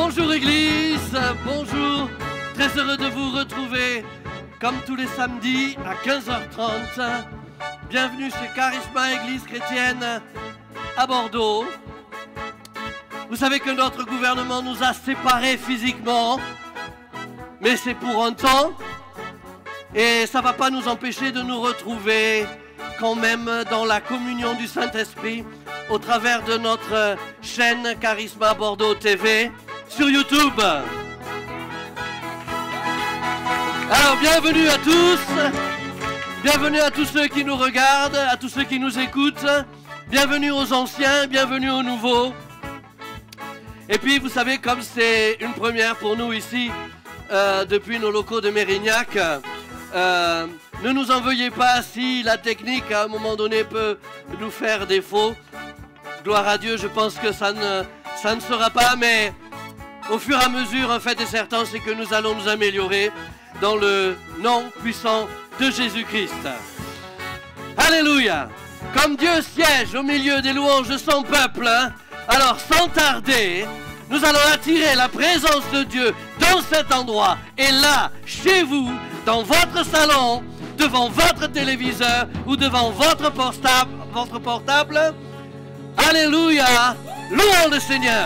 Bonjour Église, bonjour, très heureux de vous retrouver comme tous les samedis à 15h30. Bienvenue chez Charisma Église Chrétienne à Bordeaux. Vous savez que notre gouvernement nous a séparés physiquement, mais c'est pour un temps et ça ne va pas nous empêcher de nous retrouver quand même dans la communion du Saint-Esprit au travers de notre chaîne Charisma Bordeaux TV sur YouTube. Alors bienvenue à tous, bienvenue à tous ceux qui nous regardent, à tous ceux qui nous écoutent, bienvenue aux anciens, bienvenue aux nouveaux. Et puis vous savez, comme c'est une première pour nous ici, depuis nos locaux de Mérignac, ne nous en veuillez pas si la technique à un moment donné peut nous faire défaut. Gloire à Dieu, je pense que ça ne sera pas, mais au fur et à mesure, un fait est certain, c'est que nous allons nous améliorer dans le nom puissant de Jésus-Christ. Alléluia! Comme Dieu siège au milieu des louanges de son peuple, alors sans tarder, nous allons attirer la présence de Dieu dans cet endroit. Et là, chez vous, dans votre salon, devant votre téléviseur ou devant votre portable, alléluia, louons le Seigneur.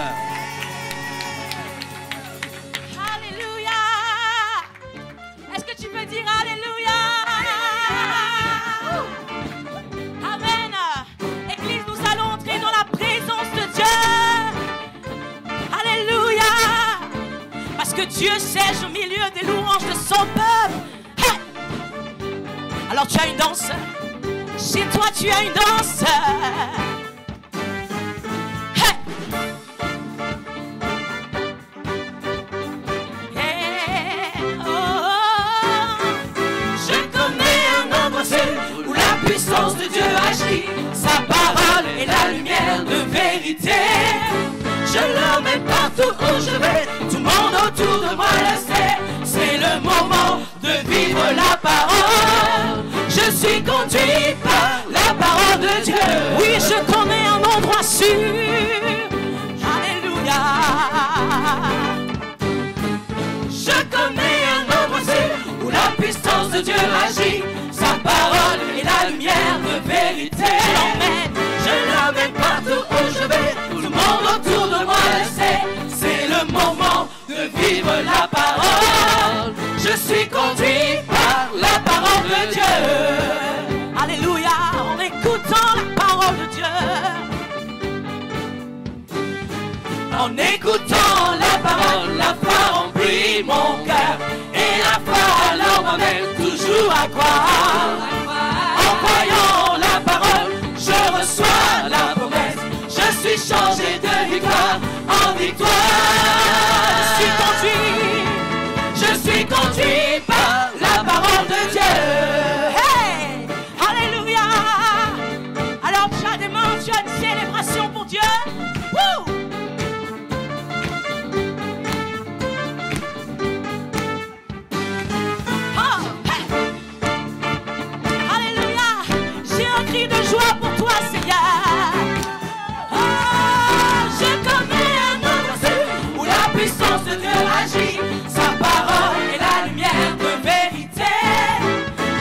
Alléluia. Est-ce que tu peux dire alléluia? Amen. Église, nous allons entrer dans la présence de Dieu. Alléluia. Parce que Dieu siège au milieu des louanges de son peuple. Hey. Alors tu as une danse. Chez toi tu as une danse. Où la puissance de Dieu agit, sa parole est la lumière de vérité. Je l'emmène partout où je vais, tout le monde autour de moi le sait. C'est le moment de vivre la parole. Je suis conduit par la parole de Dieu. Oui, je connais un endroit sûr. Alléluia. Je connais un endroit sûr où la puissance de Dieu agit. Sa parole est la lumière de vérité. Je l'emmène partout où je vais. Tout le monde autour de moi le sait. C'est le moment de vivre la parole. Je suis conduit par la parole de Dieu. Alléluia, en écoutant la parole de Dieu. En écoutant la foi remplit mon cœur. Et la foi alors m'amène toujours à croire. En croyant la parole, je reçois la promesse. Je suis changé de victoire en victoire. Je suis conduit par la parole de Dieu. Hey, alléluia. Alors tu as des mains, tu as une célébration pour Dieu. Woo! De joie pour toi, Seigneur. Oh, je connais un endroit sûr où la puissance de Dieu agit. Sa parole est la lumière de vérité.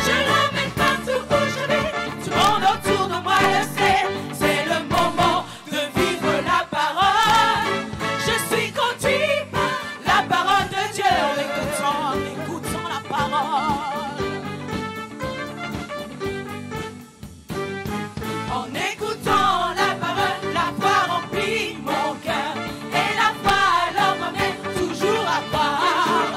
Je l'emmène partout où je vais. Tout le monde autour de moi le sait. C'est le moment de vivre la parole. Je suis conduit par la parole de Dieu. En écoutant la parole. En écoutant la parole, la foi remplit mon cœur. Et la foi alors m'amène toujours à croire.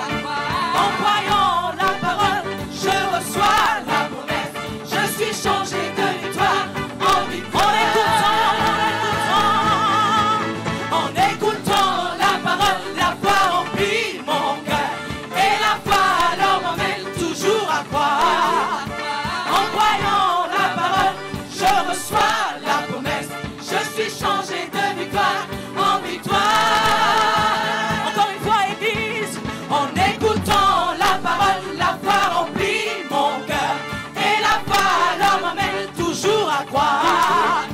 En croyant la parole, je reçois la promesse. Je suis changé de victoire en victoire. En écoutant la parole, la foi remplit mon cœur. Et la foi alors m'amène toujours à croire. En croyant la parole, je reçois la promesse. Je suis changé de victoire en victoire. Encore une fois, Église. En écoutant la parole, la foi remplit mon cœur. Et la foi alors m'amène toujours à croire.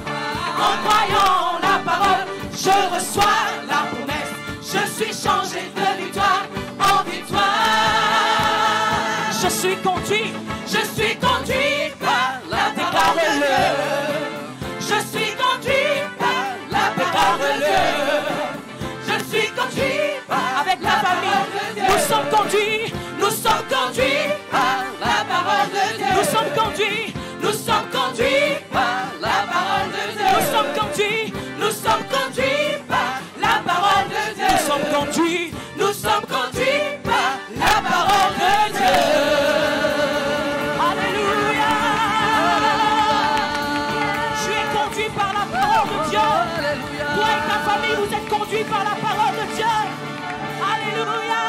En croyant la parole, je reçois la promesse. Je suis changé conduit, je suis conduit par la parole de Dieu. Je suis conduit par la parole de Dieu. Je suis conduit avec la famille. Nous sommes conduits par la parole de Dieu. Nous sommes conduits par la parole de Dieu. Nous sommes conduits par la parole de Dieu. Nous sommes conduits par la parole de Dieu. Alléluia. Tu es conduit par la parole de Dieu. Toi et ta famille, vous êtes conduits par la parole de Dieu. Alléluia.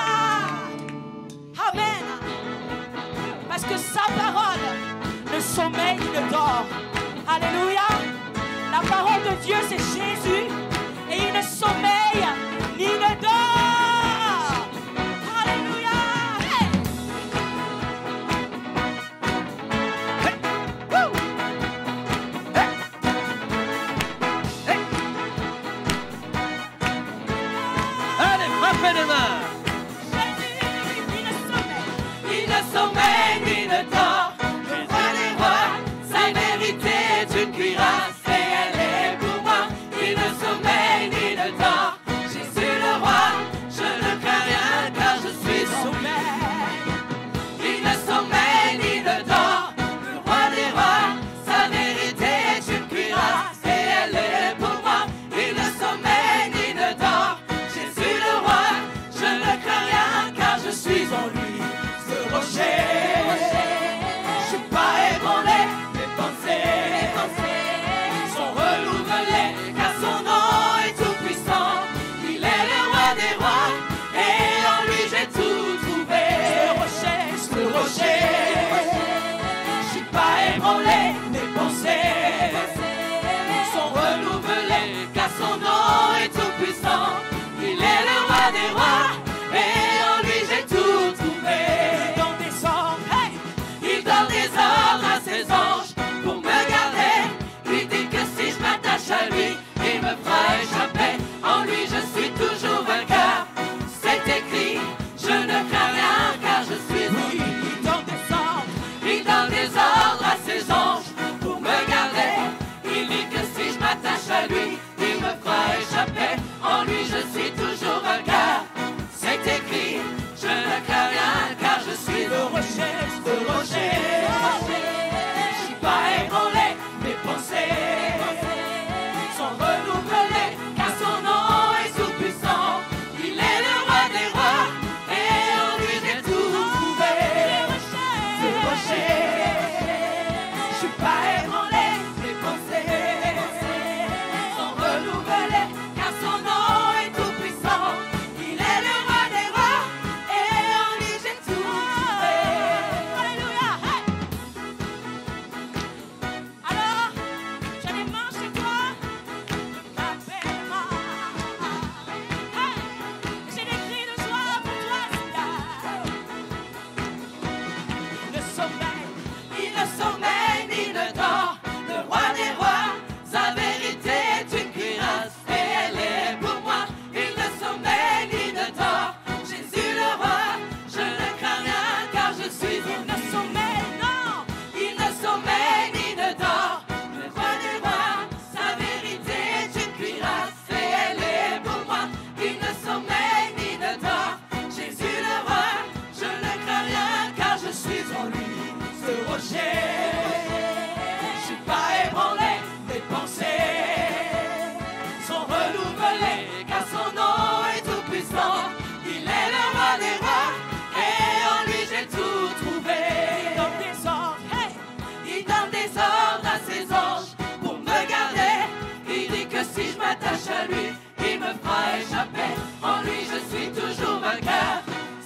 Amen. Parce que sa parole ne sommeille ni ne dort. Alléluia. La parole de Dieu, c'est Jésus. Et il ne sommeille ni ne dort. Alléluia. Hey. Hey. Woo. Hey. Hey. Allez, frappez les mains. Il ne sommeille ni ne dort. Le roi des rois, sa vérité est une cuirasse et elle est pour moi. Il ne sommeille ni ne dort. Jésus le roi, je ne crains rien car je suis sommeil. Il ne sommeille ni ne dort. Le roi des rois, sa vérité est une cuirasse et elle est pour moi. Il ne sommeille ni ne dort. Jésus le roi, je ne crains rien car je suis en lui. Ce rocher, je suis pas ébranlé, mes pensées sont renouvelées, car son nom est tout puissant. Il est le roi des rois, et en lui j'ai tout trouvé. Ce rocher, je suis pas ébranlé, mes pensées sont renouvelées, car son nom est tout puissant. Il est le roi des rois, et en lui j'ai tout trouvé. Il donne des ordres à ses anges pour me garder. Lui dit que si je m'attache à lui, il me fera échapper. En lui je suis toujours vainqueur. C'est écrit, je ne crains rien car je suis en lui. Il donne des ordres à ses anges pour me garder. Il dit que si je m'attache à lui, il me fera échapper. En lui je suis toujours vainqueur. C'est écrit, je ne crains rien car je suis le rocher. Je suis pas ébranlé, mes pensées sont renouvelées, car son nom est tout puissant. Il est le roi des rois, et en lui j'ai tout trouvé. Ce rocher, je suis pas ébranlé, mes pensées sont renouvelées, car son nom est tout puissant. Il est le roi des rois, et en lui j'ai tout trouvé. Alléluia. Hey. Alors, j'en ai marre chez toi. Appelle-moi. Hey. J'ai des cris de joie pour toi, il ne sommeille ni ne dort. Le roi des rois, sa vérité est une cuirasse et elle est pour moi. Il ne sommeille ni ne dort. Jésus le roi, je ne crains rien car je suis. Il ne sommeille, non. Il ne sommeille ni ne dort. Le roi des rois, sa vérité est une cuirasse et elle est pour moi. Il ne sommeille ni ne dort. Jésus le roi, je ne crains rien car je suis en lui. Ce rocher, je suis pas ébranlé, mes pensées sont renouvelées, car son nom est tout puissant. Il est le roi des rois, et en lui j'ai tout trouvé. Il donne des ordres, hey. Il donne des ordres à ses anges pour me garder. Il dit que si je m'attache à lui, il me fera échapper. En lui je suis toujours vainqueur.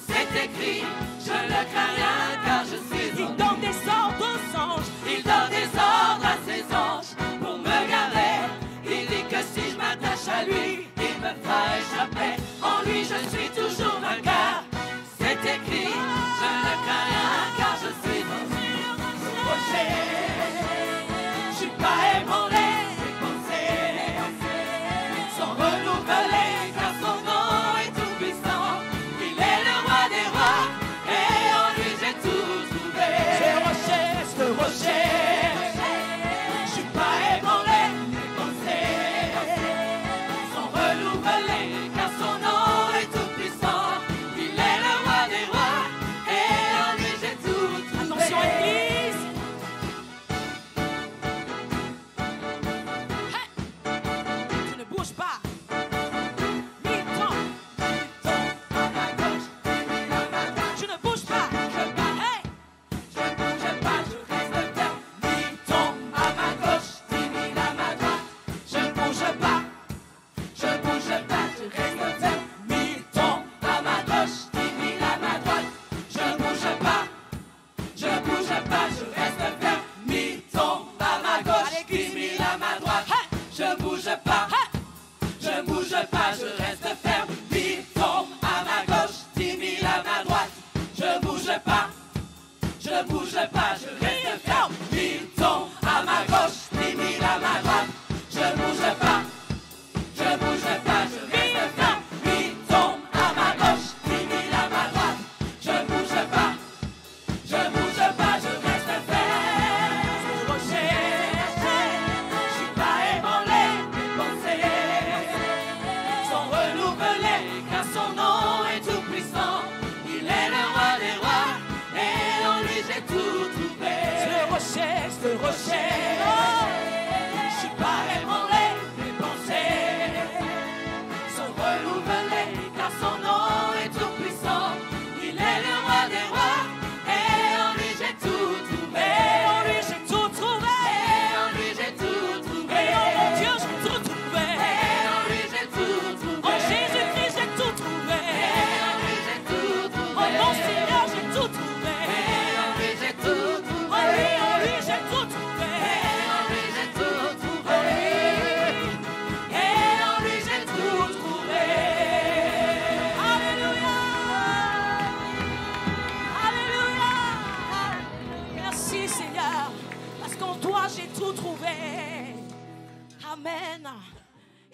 C'est écrit, je ne crains rien car je suis. Il donne des ordres aux anges. Il donne des ordres à ses anges pour me garder. Il dit que si je m'attache à lui, il me fera échapper. En lui je suis toujours vainqueur. C'est écrit, je ne crains rien car je suis dans le rocher. Je suis pas ébranlé, mes pensées sont renouvelées, car son nom est tout puissant. Il est le roi des rois, et en lui j'ai tout trouvé.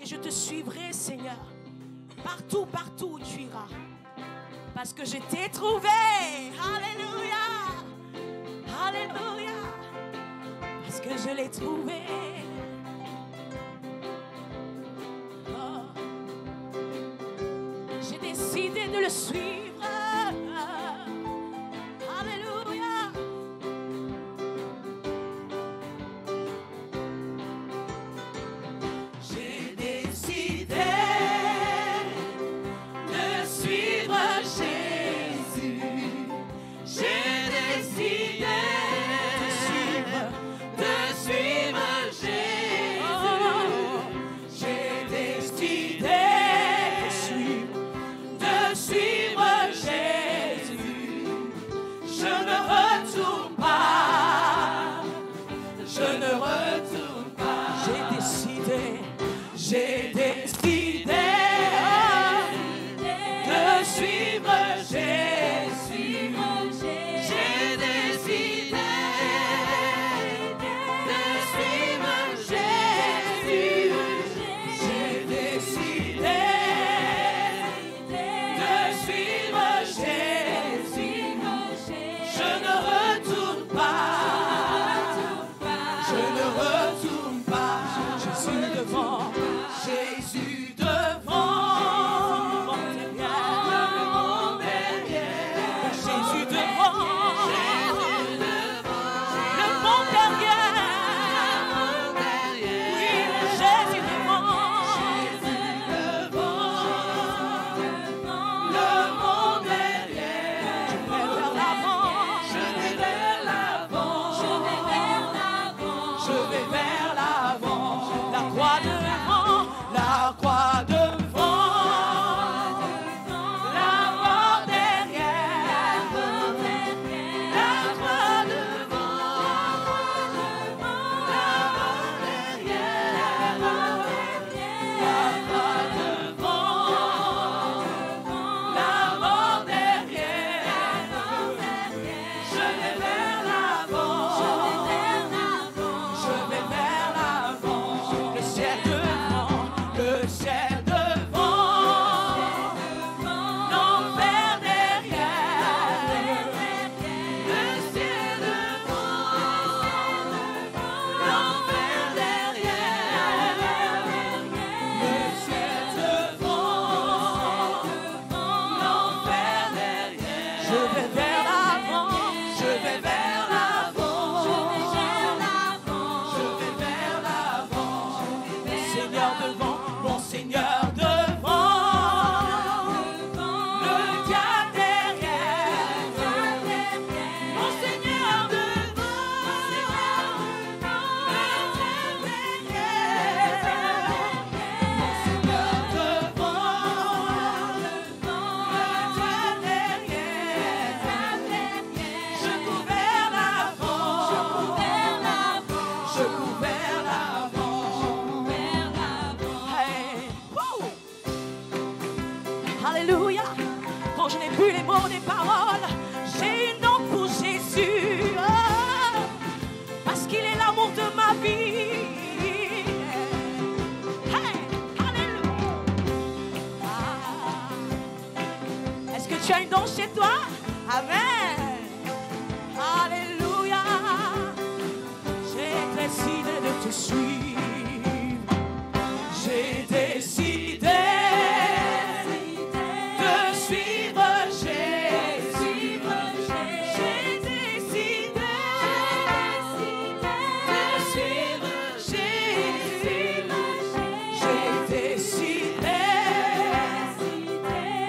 Et je te suivrai, Seigneur, partout, partout où tu iras. Parce que je t'ai trouvé. Alléluia. Alléluia. Parce que je l'ai trouvé. Oh. J'ai décidé de le suivre. Alléluia. J'ai décidé de suivre Jésus. J'ai décidé de suivre Jésus. J'ai décidé de suivre Jésus. Je ne retourne pas. Je ne retourne pas. J'ai décidé de suivre Jésus. J'ai décidé de suivre Jésus. J'ai décidé de suivre Jésus. Je ne retourne pas. Je ne retourne pas. Jésus devant. Jésus devant. Mon derrière. Jésus devant. Le bon derrière. Oui, Jésus devant. Le bon derrière. Je vais vers l'avant. Je vais vers l'avant. Je vais vers l'avant. La croix devant. La croix devant. La mort derrière. La croix devant. La mort derrière. La croix devant. La mort derrière. Je vais vers l'avant. Je vais vers l'avant. Le ciel devant. Le ciel devant. L'enfer derrière. Le ciel devant. L'enfer derrière. Le ciel devant. L'enfer derrière. Je vais vers l'avant. Je vais vers l'avant. Je vais vers l'avant. Seigneur devant. Mon Seigneur devant. Le diable derrière. Mon Seigneur devant. Le diable derrière. Mon Seigneur devant. Le diable derrière. Je cours vers l'avant. Je cours vers l'avant. Hey. Woo. Alléluia. Quand je n'ai plus les mots des paroles, j'ai une nom pour Jésus. Oh, parce qu'il est l'amour de ma vie. Hey. Alléluia. Ah. Est-ce que tu as une don chez toi? Amen. Alléluia. J'ai décidé de te suivre. J'ai décidé de suivre Jésus. J'ai décidé de suivre Jésus. J'ai décidé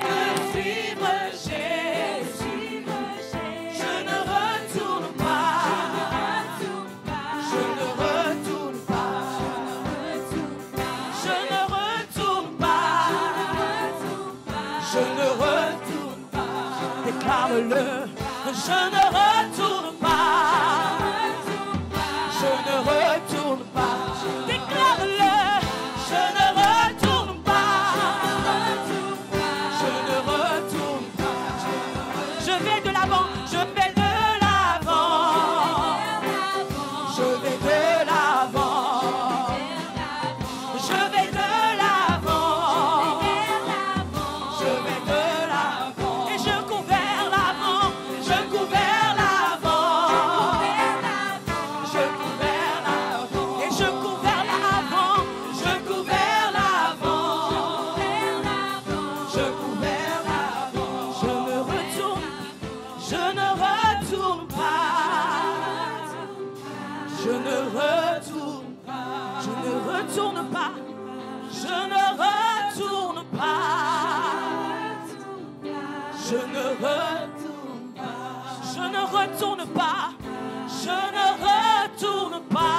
de suivre Jésus. Je ne retourne pas. Je ne retourne pas. Je ne retourne pas. Je ne retourne pas. Déclare-le. Je ne retourne pas. Je ne retourne pas. Déclare-le. Je ne retourne pas. Je ne retourne pas. Je vais de l'avant. Je vais de l'avant. Je vais de l'avant. Je vais de l'avant. Je ne retourne pas. Je ne retourne pas. Je ne retourne pas.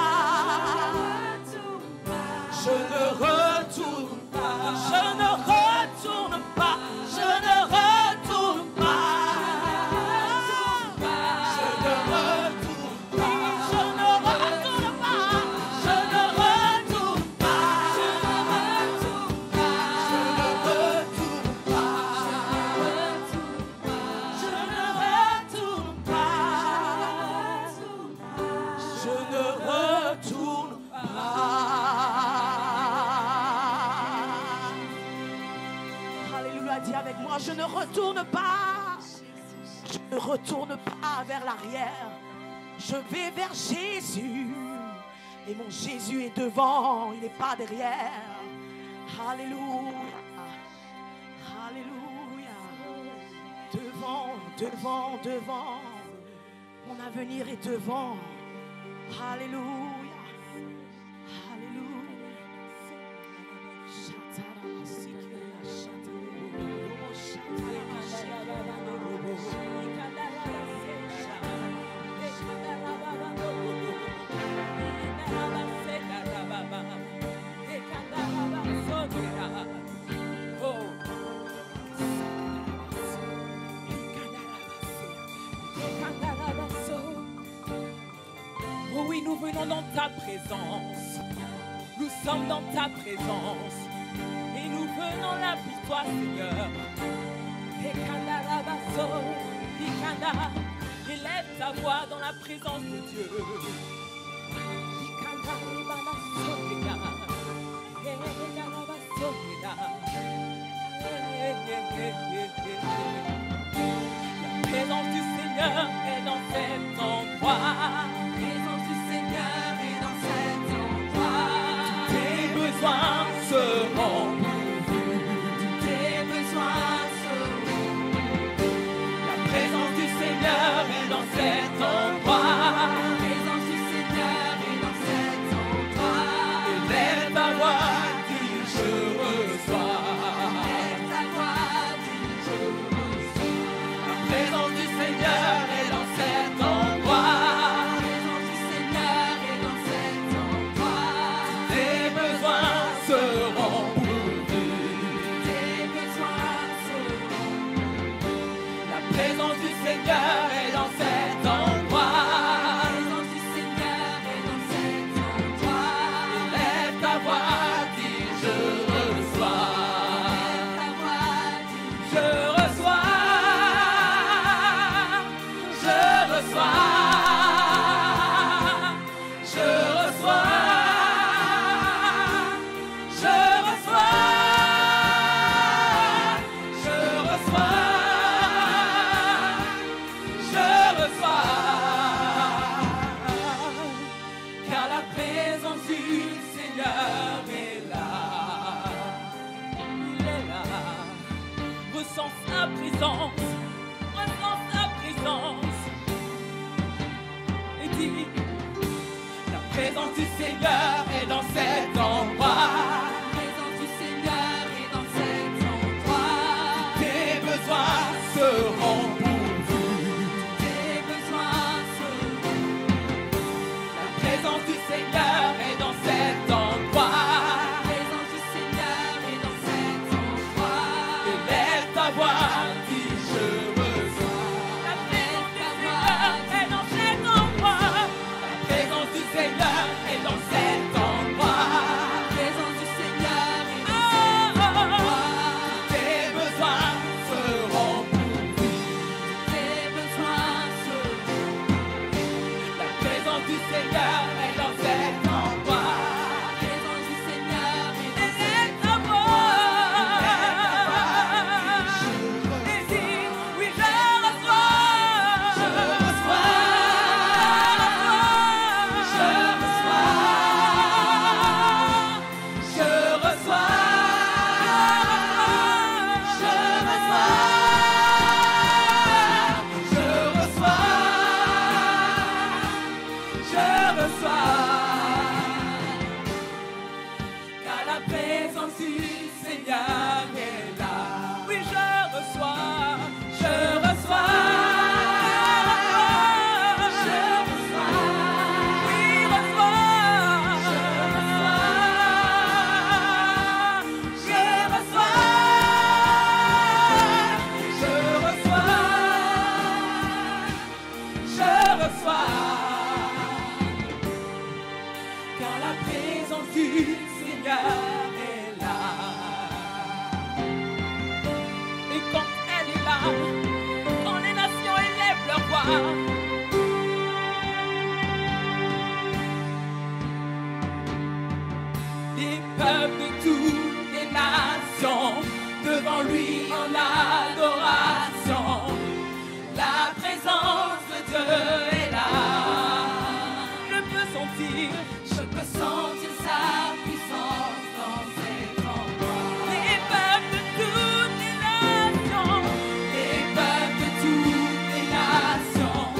Je ne retourne pas. Je ne retourne pas. Je ne retourne pas. Je ne retourne pas. Je ne retourne pas. Je ne retourne pas. Je ne retourne pas. Je ne retourne pas. Je ne retourne pas. Je ne retourne pas. Alléluia, dis avec moi, je ne retourne pas. Je ne retourne pas vers l'arrière. Je vais vers Jésus. Et mon Jésus est devant, il n'est pas derrière. Alléluia. Alléluia. Devant, devant, devant. Mon avenir est devant. Alléluia. Alléluia. Oh oui, nous venons dans ta présence. Nous sommes dans ta présence. Et nous venons là pour toi, Seigneur. Élève ta voix dans la présence de Dieu. La présence du Seigneur est dans cet endroit. La présence du Seigneur est dans cet endroit. Tes besoins seront pourvus. Tes besoins seront pourvus. La présence du Seigneur est dans cet endroit. La présence du Seigneur est dans cet endroit. Élève ta voix, dis je reçois. Élève ta voix, dis je reçois. La présence du Seigneur est dans cet endroit. La présence du Seigneur est dans cet endroit. Tes besoins seront pourvus. Tes besoins seront pourvus. La présence du Seigneur est dans cet endroit. La présence du Seigneur est dans cet endroit. Élève ta voix, dis je reçois. Élève ta voix, dis je reçois. Je reçois. Je reçois. Je reçois. Je reçois. Je reçois. Car la présence du Seigneur est là. Il est là. Ressens sa présence. Ressens sa présence. Et dis, la présence du Seigneur est dans cet endroit. La présence du Seigneur est dans cet endroit. Tes besoins seront pourvus. Tes besoins seront pourvus. La présence du Seigneur est dans cet endroit. La présence du Seigneur est dans cet endroit. Élève ta voix, dis je reçois. La présence du Seigneur est dans cet endroit. La présence du Seigneur est dans cet endroit. Les peuples de toutes les nations devant lui en adoration. La présence de Dieu est là. Je peux sentir sa puissance dans cet endroit. Les peuples de toutes les nations, les peuples de toutes les nations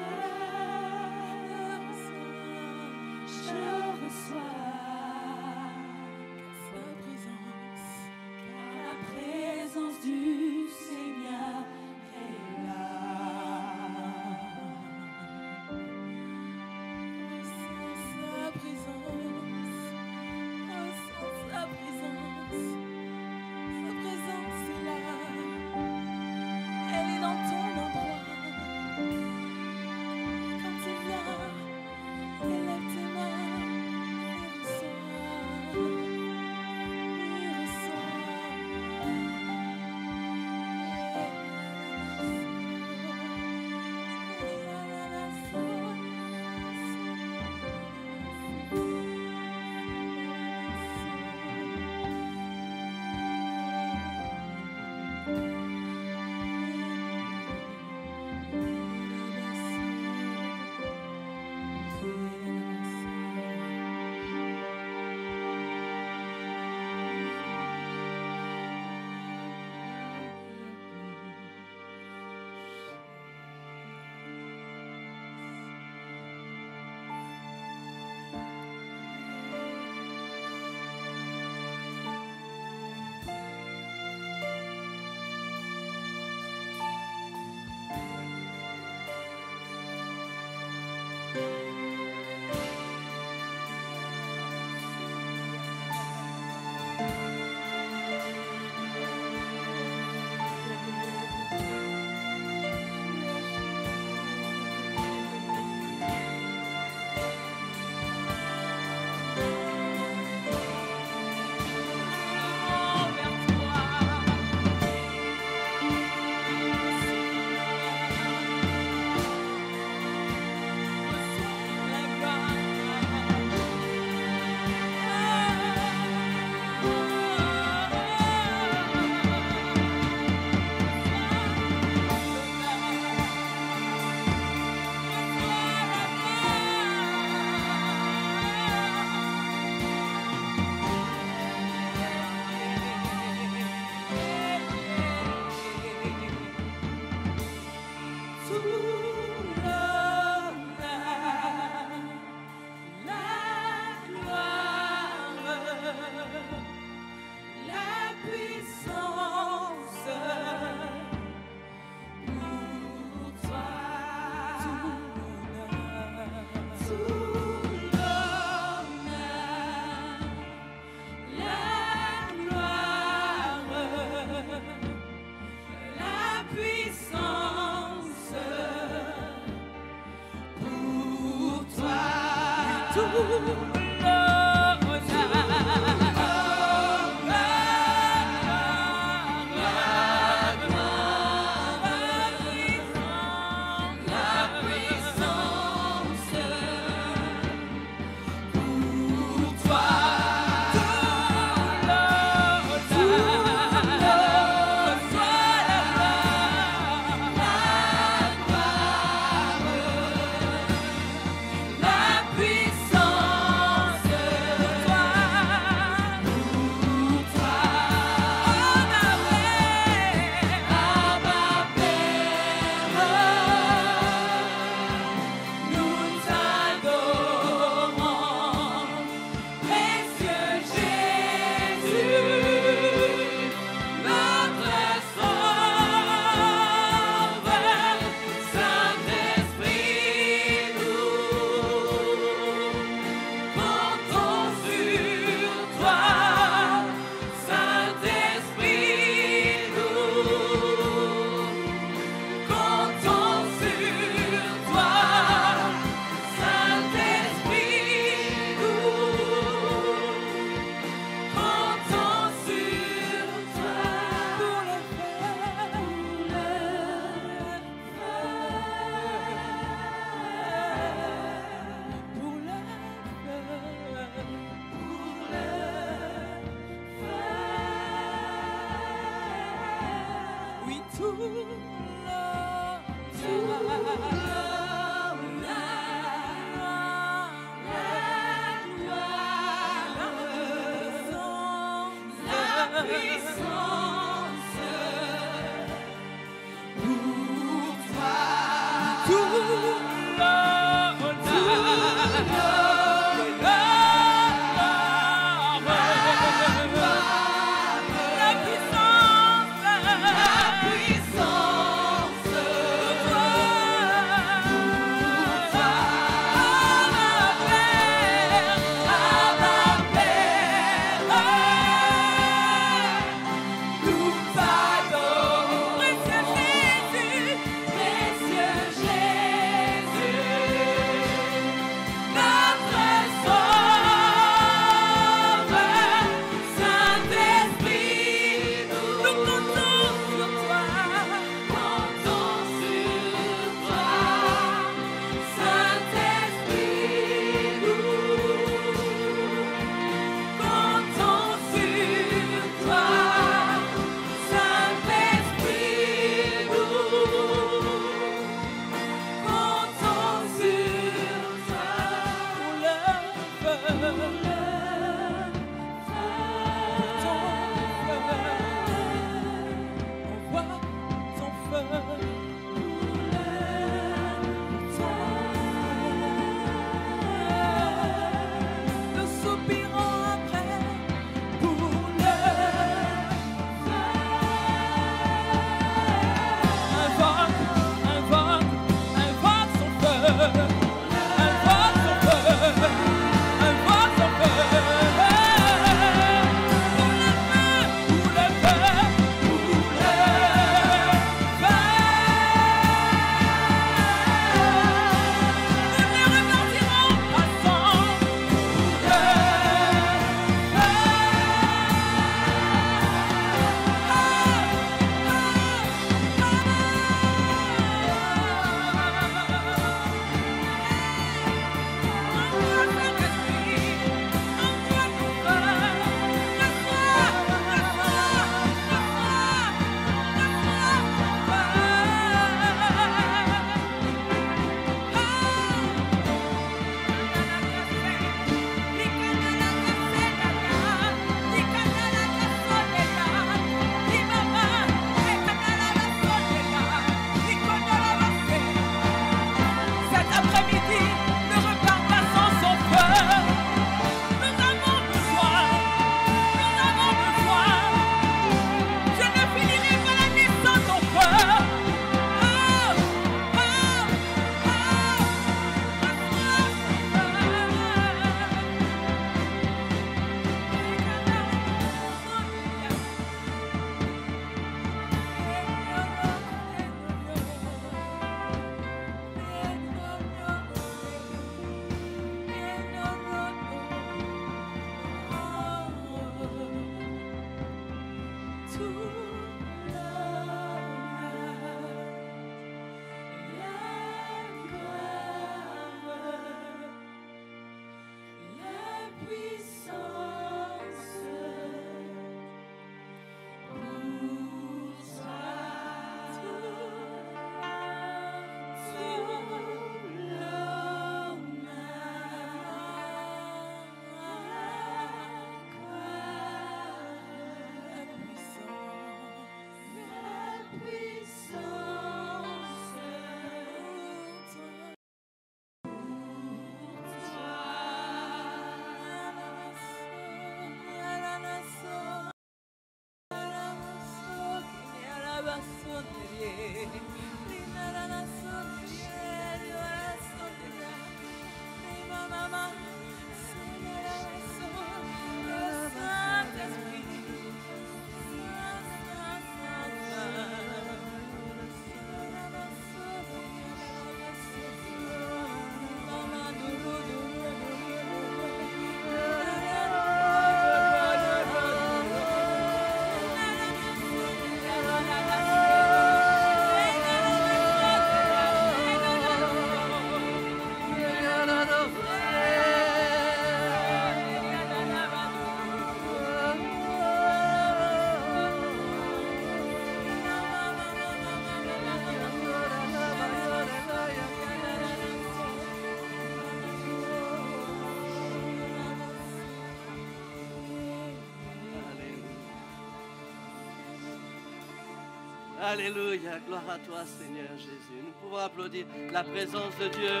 Alléluia, gloire à toi Seigneur Jésus. Nous pouvons applaudir la présence de Dieu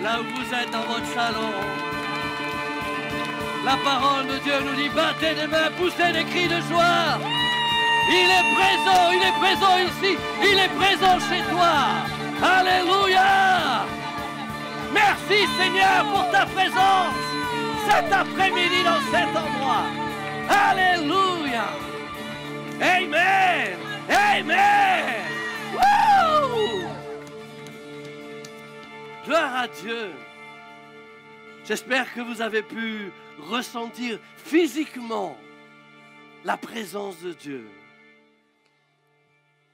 là où vous êtes dans votre salon. La parole de Dieu nous dit, battez des mains, poussez des cris de joie. Il est présent ici, il est présent chez toi. Alléluia. Merci Seigneur pour ta présence cet après-midi dans cet endroit. Alléluia. Amen. Amen. Woo! Gloire à Dieu. J'espère que vous avez pu ressentir physiquement la présence de Dieu.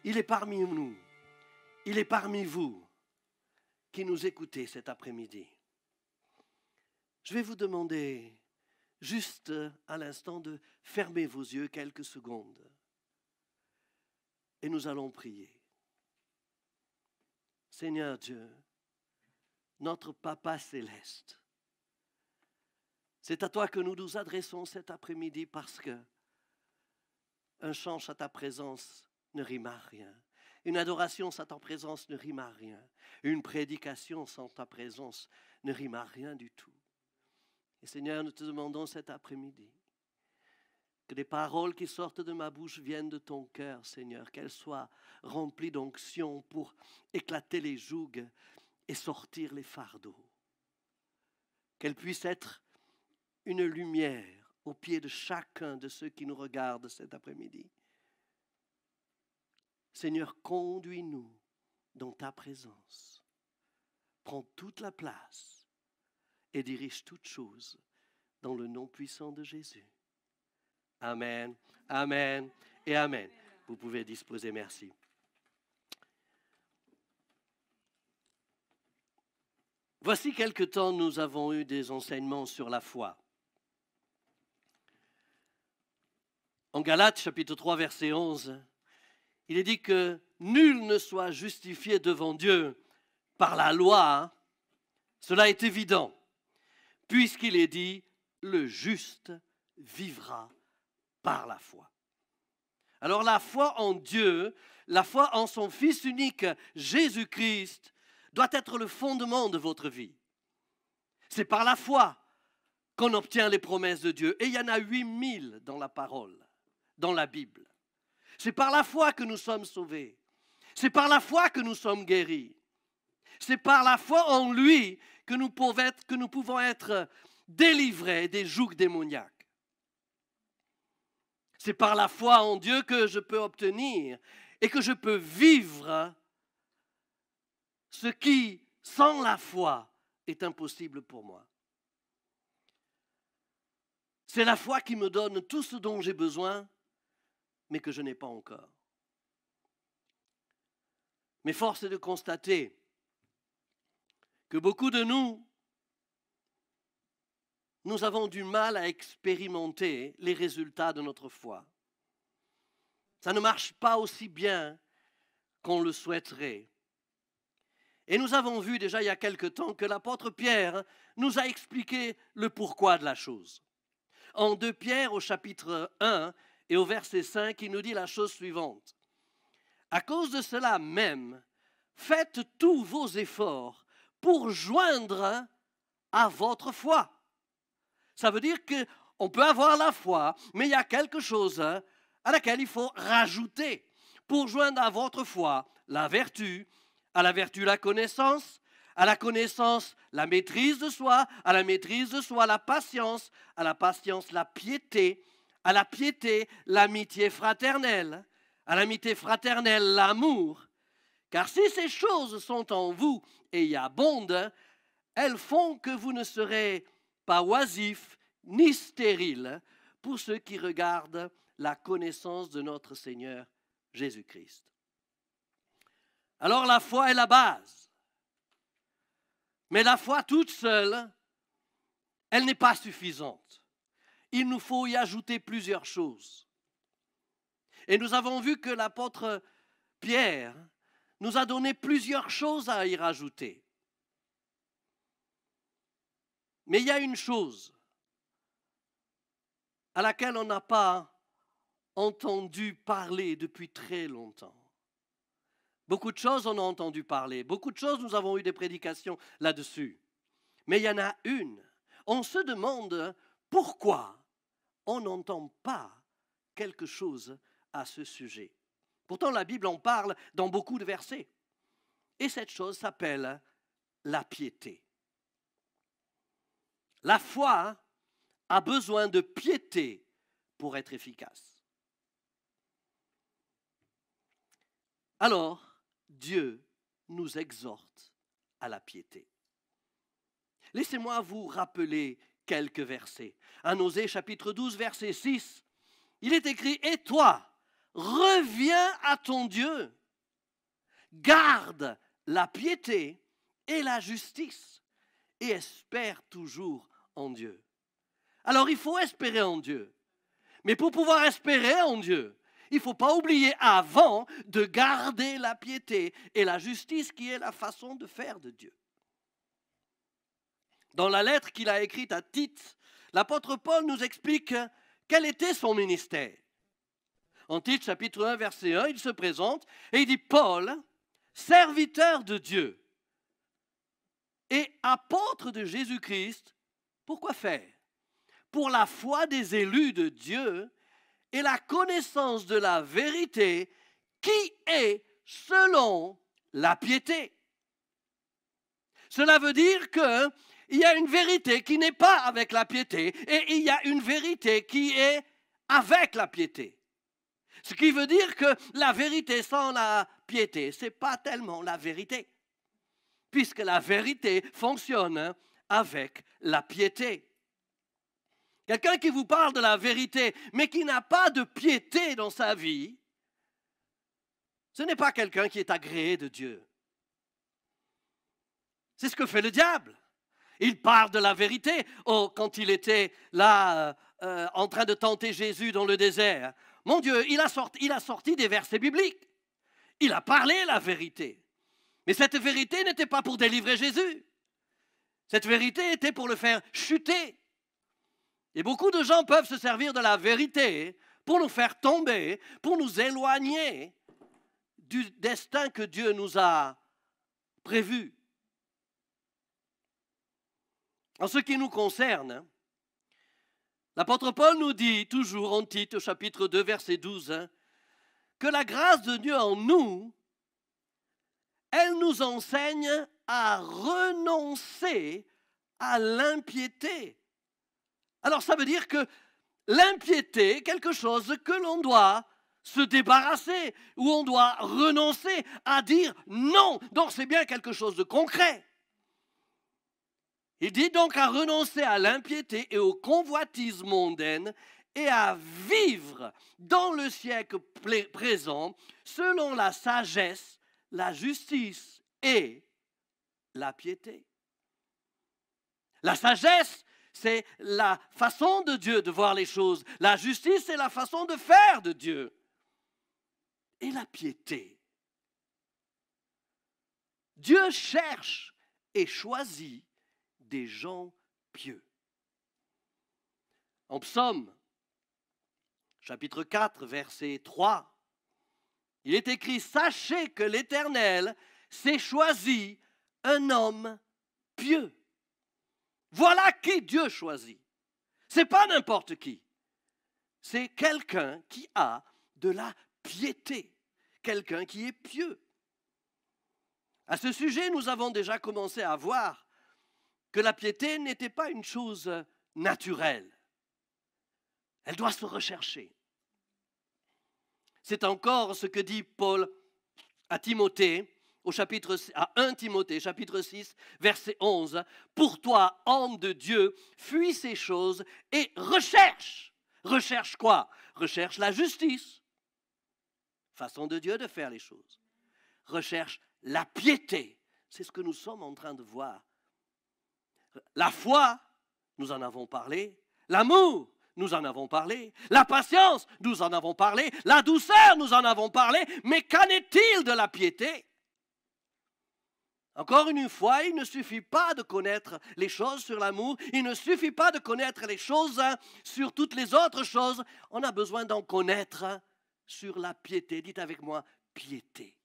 Il est parmi nous. Il est parmi vous qui nous écoutez cet après-midi. Je vais vous demander juste à l'instant de fermer vos yeux quelques secondes. Et nous allons prier. Seigneur Dieu, notre Papa céleste, c'est à toi que nous nous adressons cet après-midi parce que un chant à ta présence ne rime à rien. Une adoration sans ta présence ne rime à rien. Une prédication sans ta présence ne rime à rien du tout. Et Seigneur, nous te demandons cet après-midi que les paroles qui sortent de ma bouche viennent de ton cœur, Seigneur, qu'elles soient remplies d'onction pour éclater les jougs et sortir les fardeaux. Qu'elles puissent être une lumière au pied de chacun de ceux qui nous regardent cet après-midi. Seigneur, conduis-nous dans ta présence. Prends toute la place et dirige toutes choses dans le nom puissant de Jésus. Amen, amen et amen. Vous pouvez disposer, merci. Voici quelque temps, nous avons eu des enseignements sur la foi. En Galates, chapitre 3, verset 11, il est dit que nul ne soit justifié devant Dieu par la loi. Cela est évident, puisqu'il est dit, le juste vivra par la foi. Alors la foi en Dieu, la foi en son Fils unique, Jésus-Christ, doit être le fondement de votre vie. C'est par la foi qu'on obtient les promesses de Dieu. Et il y en a 8000 dans la parole, dans la Bible. C'est par la foi que nous sommes sauvés. C'est par la foi que nous sommes guéris. C'est par la foi en lui que nous pouvons être délivrés des jougs démoniaques. C'est par la foi en Dieu que je peux obtenir et que je peux vivre ce qui, sans la foi, est impossible pour moi. C'est la foi qui me donne tout ce dont j'ai besoin, mais que je n'ai pas encore. Mais force est de constater que beaucoup de nous avons du mal à expérimenter les résultats de notre foi. Ça ne marche pas aussi bien qu'on le souhaiterait. Et nous avons vu déjà il y a quelque temps que l'apôtre Pierre nous a expliqué le pourquoi de la chose. En 2 Pierre au chapitre 1 et au verset 5, il nous dit la chose suivante. À cause de cela même, faites tous vos efforts pour joindre à votre foi. Ça veut dire qu'on peut avoir la foi, mais il y a quelque chose à laquelle il faut rajouter. Pour joindre à votre foi la vertu, à la vertu la connaissance, à la connaissance la maîtrise de soi, à la maîtrise de soi la patience, à la patience la piété, à la piété l'amitié fraternelle, à l'amitié fraternelle l'amour. Car si ces choses sont en vous et y abondent, elles font que vous ne serez pas oisifs ni stériles pour ceux qui regardent la connaissance de notre Seigneur Jésus-Christ. Alors la foi est la base. Mais la foi toute seule, elle n'est pas suffisante. Il nous faut y ajouter plusieurs choses. Et nous avons vu que l'apôtre Pierre nous a donné plusieurs choses à y rajouter. Mais il y a une chose à laquelle on n'a pas entendu parler depuis très longtemps. Beaucoup de choses on a entendu parler, beaucoup de choses nous avons eu des prédications là-dessus. Mais il y en a une, on se demande pourquoi on n'entend pas quelque chose à ce sujet. Pourtant la Bible en parle dans beaucoup de versets. Et cette chose s'appelle la piété. La foi a besoin de piété pour être efficace. Alors, Dieu nous exhorte à la piété. Laissez-moi vous rappeler quelques versets. En Osée chapitre 12, verset 6, il est écrit « Et toi, reviens à ton Dieu, garde la piété et la justice, et espère toujours en Dieu. » Alors il faut espérer en Dieu. Mais pour pouvoir espérer en Dieu, il ne faut pas oublier avant de garder la piété et la justice qui est la façon de faire de Dieu. Dans la lettre qu'il a écrite à Tite, l'apôtre Paul nous explique quel était son ministère. En Tite chapitre 1 verset 1, il se présente et il dit « Paul, serviteur de Dieu et apôtre de Jésus-Christ, pourquoi faire ? Pour la foi des élus de Dieu et la connaissance de la vérité qui est selon la piété. » Cela veut dire qu'il y a une vérité qui n'est pas avec la piété et il y a une vérité qui est avec la piété. Ce qui veut dire que la vérité sans la piété, ce n'est pas tellement la vérité, puisque la vérité fonctionne avec la piété. Quelqu'un qui vous parle de la vérité, mais qui n'a pas de piété dans sa vie, ce n'est pas quelqu'un qui est agréé de Dieu. C'est ce que fait le diable. Il parle de la vérité. Oh, quand il était là, en train de tenter Jésus dans le désert, mon Dieu, il a sorti des versets bibliques. Il a parlé la vérité. Mais cette vérité n'était pas pour délivrer Jésus. Cette vérité était pour le faire chuter. Et beaucoup de gens peuvent se servir de la vérité pour nous faire tomber, pour nous éloigner du destin que Dieu nous a prévu. En ce qui nous concerne, l'apôtre Paul nous dit toujours en Tite, au chapitre 2, verset 12, que la grâce de Dieu en nous, elle nous enseigne à renoncer à l'impiété. Alors ça veut dire que l'impiété est quelque chose que l'on doit se débarrasser, où on doit renoncer à dire non. Donc c'est bien quelque chose de concret. Il dit donc à renoncer à l'impiété et aux convoitises mondaines et à vivre dans le siècle présent selon la sagesse, la justice et la piété. La sagesse, c'est la façon de Dieu de voir les choses. La justice, c'est la façon de faire de Dieu. Et la piété. Dieu cherche et choisit des gens pieux. En Psaume, chapitre 4, verset 3, il est écrit « Sachez que l'Éternel s'est choisi un homme pieux. » Voilà qui Dieu choisit. Ce n'est pas n'importe qui. C'est quelqu'un qui a de la piété, quelqu'un qui est pieux. À ce sujet, nous avons déjà commencé à voir que la piété n'était pas une chose naturelle. Elle doit se rechercher. C'est encore ce que dit Paul à Timothée, à 1 Timothée, chapitre 6, verset 11. « Pour toi, homme de Dieu, fuis ces choses et recherche. » Recherche quoi? Recherche la justice. Façon de Dieu de faire les choses. Recherche la piété. C'est ce que nous sommes en train de voir. La foi, nous en avons parlé. L'amour, nous en avons parlé. La patience, nous en avons parlé. La douceur, nous en avons parlé. Mais qu'en est-il de la piété? Encore une fois, il ne suffit pas de connaître les choses sur l'amour. Il ne suffit pas de connaître les choses sur toutes les autres choses. On a besoin d'en connaître sur la piété. Dites avec moi, piété.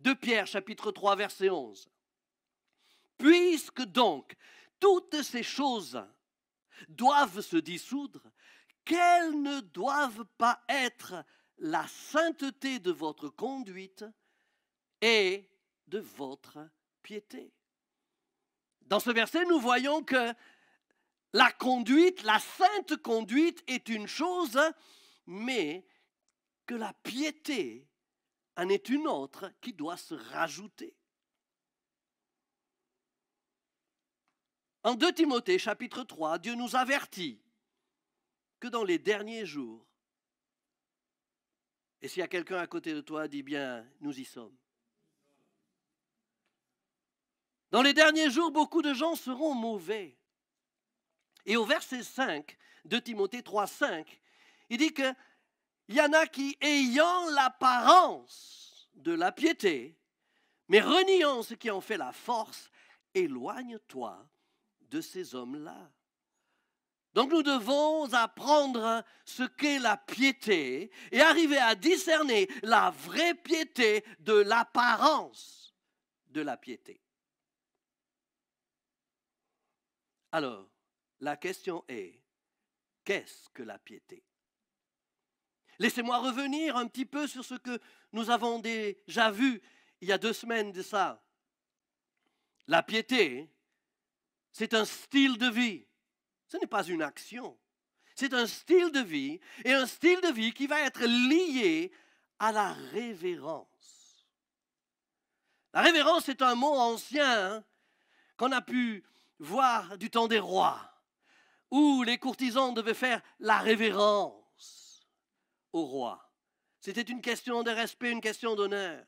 2 Pierre chapitre 3 verset 11. Puisque donc toutes ces choses doivent se dissoudre, quelles ne doivent pas être la sainteté de votre conduite et de votre piété. Dans ce verset, nous voyons que la conduite, la sainte conduite est une chose, mais que la piété en est une autre qui doit se rajouter. En 2 Timothée chapitre 3, Dieu nous avertit que dans les derniers jours, et s'il y a quelqu'un à côté de toi, dis bien, nous y sommes. Dans les derniers jours, beaucoup de gens seront mauvais. Et au verset 5 de Timothée 3, 5, il dit qu'il y en a qui, ayant l'apparence de la piété, mais reniant ce qui en fait la force, éloigne-toi de ces hommes-là. Donc nous devons apprendre ce qu'est la piété et arriver à discerner la vraie piété de l'apparence de la piété. Alors, la question est, qu'est-ce que la piété? Laissez-moi revenir un petit peu sur ce que nous avons déjà vu il y a 2 semaines de ça. La piété, c'est un style de vie. Ce n'est pas une action. C'est un style de vie, et un style de vie qui va être lié à la révérence. La révérence est un mot ancien qu'on a pu voir du temps des rois, où les courtisans devaient faire la révérence au roi. C'était une question de respect, une question d'honneur.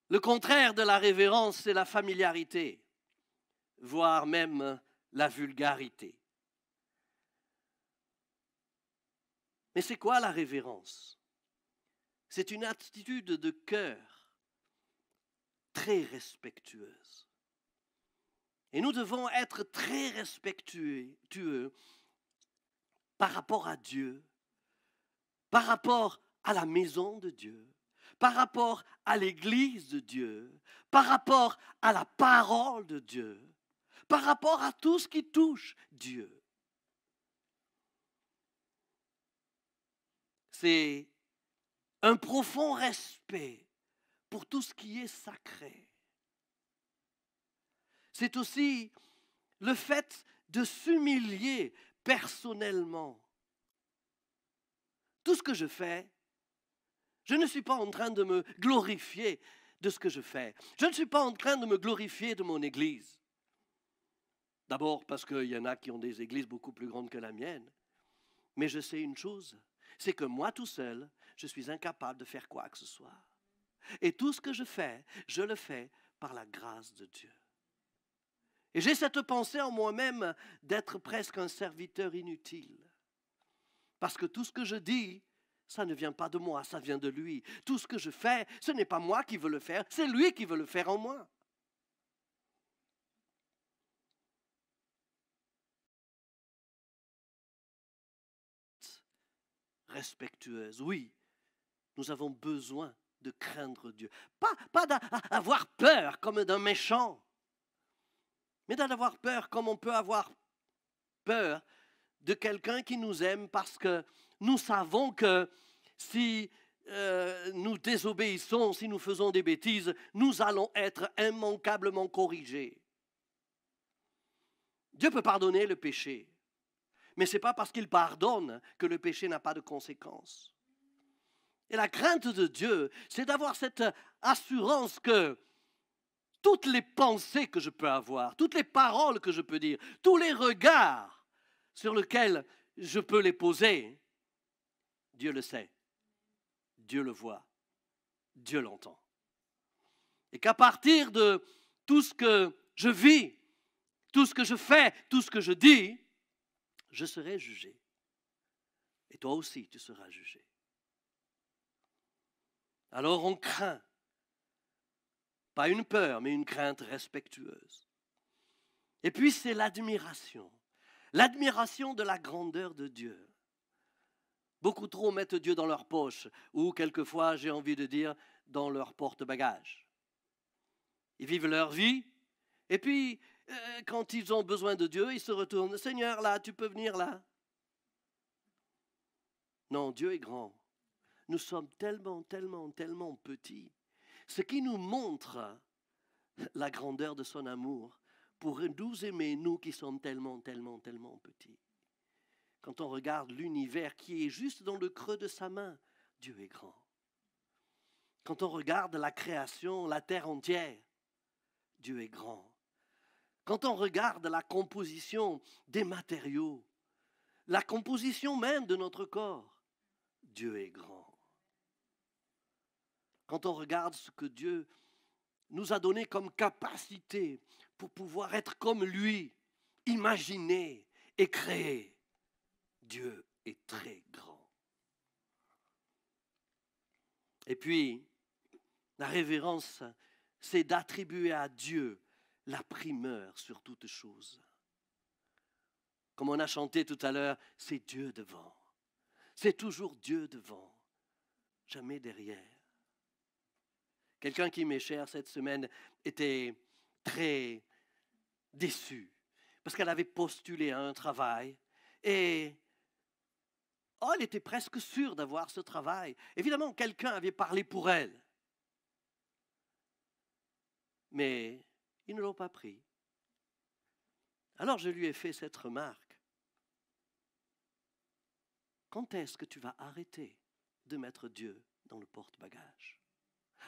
Le contraire de la révérence, c'est la familiarité, voire même la vulgarité. Mais c'est quoi la révérence? C'est une attitude de cœur très respectueuse. Et nous devons être très respectueux par rapport à Dieu, par rapport à la maison de Dieu, par rapport à l'Église de Dieu, par rapport à la parole de Dieu, par rapport à tout ce qui touche Dieu. C'est un profond respect pour tout ce qui est sacré. C'est aussi le fait de s'humilier personnellement. Tout ce que je fais, je ne suis pas en train de me glorifier de ce que je fais. Je ne suis pas en train de me glorifier de mon Église. D'abord parce qu'il y en a qui ont des églises beaucoup plus grandes que la mienne. Mais je sais une chose, c'est que moi tout seul, je suis incapable de faire quoi que ce soit. Et tout ce que je le fais par la grâce de Dieu. Et j'ai cette pensée en moi-même d'être presque un serviteur inutile. Parce que tout ce que je dis, ça ne vient pas de moi, ça vient de lui. Tout ce que je fais, ce n'est pas moi qui veux le faire, c'est lui qui veut le faire en moi. Respectueuse, oui, nous avons besoin de craindre Dieu. Pas d'avoir peur comme d'un méchant, mais d'avoir peur comme on peut avoir peur de quelqu'un qui nous aime parce que nous savons que si nous désobéissons, si nous faisons des bêtises, nous allons être immanquablement corrigés. Dieu peut pardonner le péché, mais ce n'est pas parce qu'il pardonne que le péché n'a pas de conséquences. Et la crainte de Dieu, c'est d'avoir cette assurance que toutes les pensées que je peux avoir, toutes les paroles que je peux dire, tous les regards sur lesquels je peux les poser, Dieu le sait, Dieu le voit, Dieu l'entend. Et qu'à partir de tout ce que je vis, tout ce que je fais, tout ce que je dis, je serai jugé. Et toi aussi, tu seras jugé. Alors on craint, pas une peur, mais une crainte respectueuse. Et puis c'est l'admiration de la grandeur de Dieu. Beaucoup trop mettent Dieu dans leur poche, ou quelquefois, j'ai envie de dire, dans leur porte-bagages. Ils vivent leur vie, et puis, quand ils ont besoin de Dieu, ils se retournent. « Seigneur, là, tu peux venir là ?» Non, Dieu est grand. Nous sommes tellement, tellement, tellement petits. Ce qui nous montre la grandeur de son amour pour nous aimer, nous qui sommes tellement, tellement, tellement petits. Quand on regarde l'univers qui est juste dans le creux de sa main, Dieu est grand. Quand on regarde la création, la terre entière, Dieu est grand. Quand on regarde la composition des matériaux, la composition même de notre corps, Dieu est grand. Quand on regarde ce que Dieu nous a donné comme capacité pour pouvoir être comme lui, imaginer et créer, Dieu est très grand. Et puis, la révérence, c'est d'attribuer à Dieu la primeur sur toute chose. Comme on a chanté tout à l'heure, c'est Dieu devant. C'est toujours Dieu devant, jamais derrière. Quelqu'un qui m'est cher cette semaine était très déçue parce qu'elle avait postulé à un travail et elle était presque sûre d'avoir ce travail. Évidemment, quelqu'un avait parlé pour elle. Mais ils ne l'ont pas pris. Alors je lui ai fait cette remarque. Quand est-ce que tu vas arrêter de mettre Dieu dans le porte-bagages?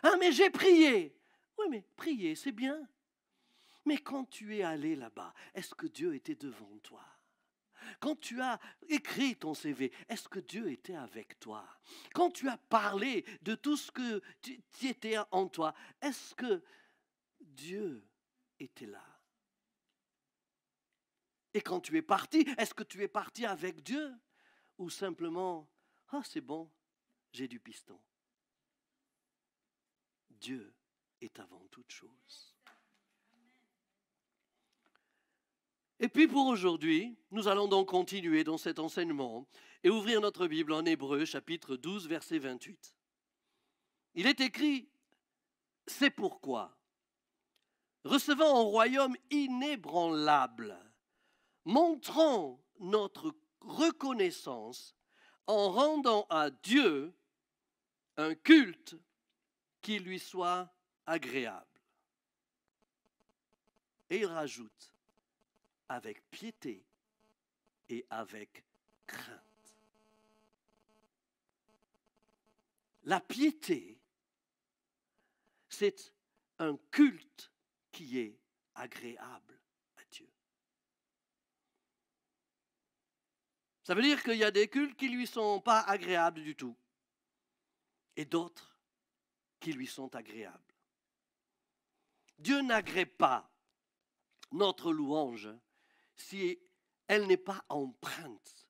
Ah, mais j'ai prié. Oui, mais prier, c'est bien. Mais quand tu es allé là-bas, est-ce que Dieu était devant toi? Quand tu as écrit ton CV, est-ce que Dieu était avec toi? Quand tu as parlé de tout ce que tu étais en toi, est-ce que Dieu était là? Et quand tu es parti, est-ce que tu es parti avec Dieu? Ou simplement, ah c'est bon, j'ai du piston. Dieu est avant toute chose. Et puis pour aujourd'hui, nous allons donc continuer dans cet enseignement et ouvrir notre Bible en Hébreux, chapitre 12, verset 28. Il est écrit, c'est pourquoi, recevant un royaume inébranlable, montrons notre reconnaissance en rendant à Dieu un culte qui lui soit agréable. Et il rajoute, avec piété et avec crainte. La piété, c'est un culte qui est agréable à Dieu. Ça veut dire qu'il y a des cultes qui ne lui sont pas agréables du tout et d'autres qui lui sont agréables. Dieu n'agrée pas notre louange si elle n'est pas empreinte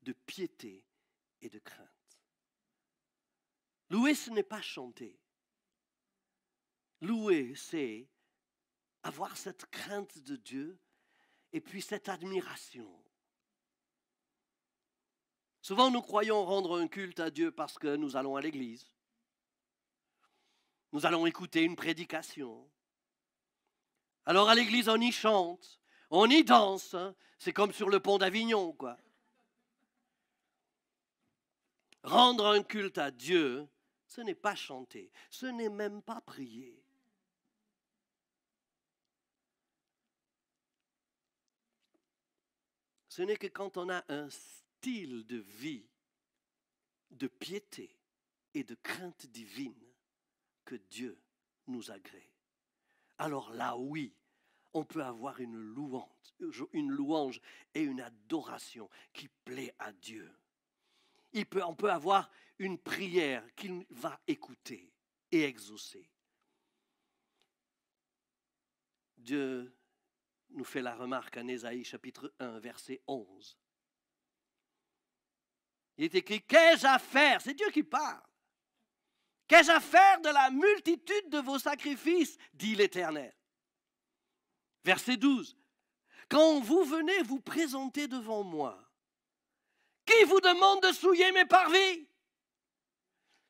de piété et de crainte. Louer, ce n'est pas chanter. Louer, c'est avoir cette crainte de Dieu et puis cette admiration. Souvent, nous croyons rendre un culte à Dieu parce que nous allons à l'église. Nous allons écouter une prédication. Alors à l'église, on y chante, on y danse. Hein. C'est comme sur le pont d'Avignon, quoi. Rendre un culte à Dieu, ce n'est pas chanter, ce n'est même pas prier. Ce n'est que quand on a un style de vie, de piété et de crainte divine que Dieu nous agrée. Alors là, oui, on peut avoir une louange et une adoration qui plaît à Dieu. On peut avoir une prière qu'il va écouter et exaucer. Dieu nous fait la remarque en Ésaïe chapitre 1, verset 11. Il est écrit, qu'ai-je à faire? C'est Dieu qui parle. Qu'ai-je à faire de la multitude de vos sacrifices, dit l'Éternel. Verset 12. Quand vous venez vous présenter devant moi, Qui vous demande de souiller mes parvis?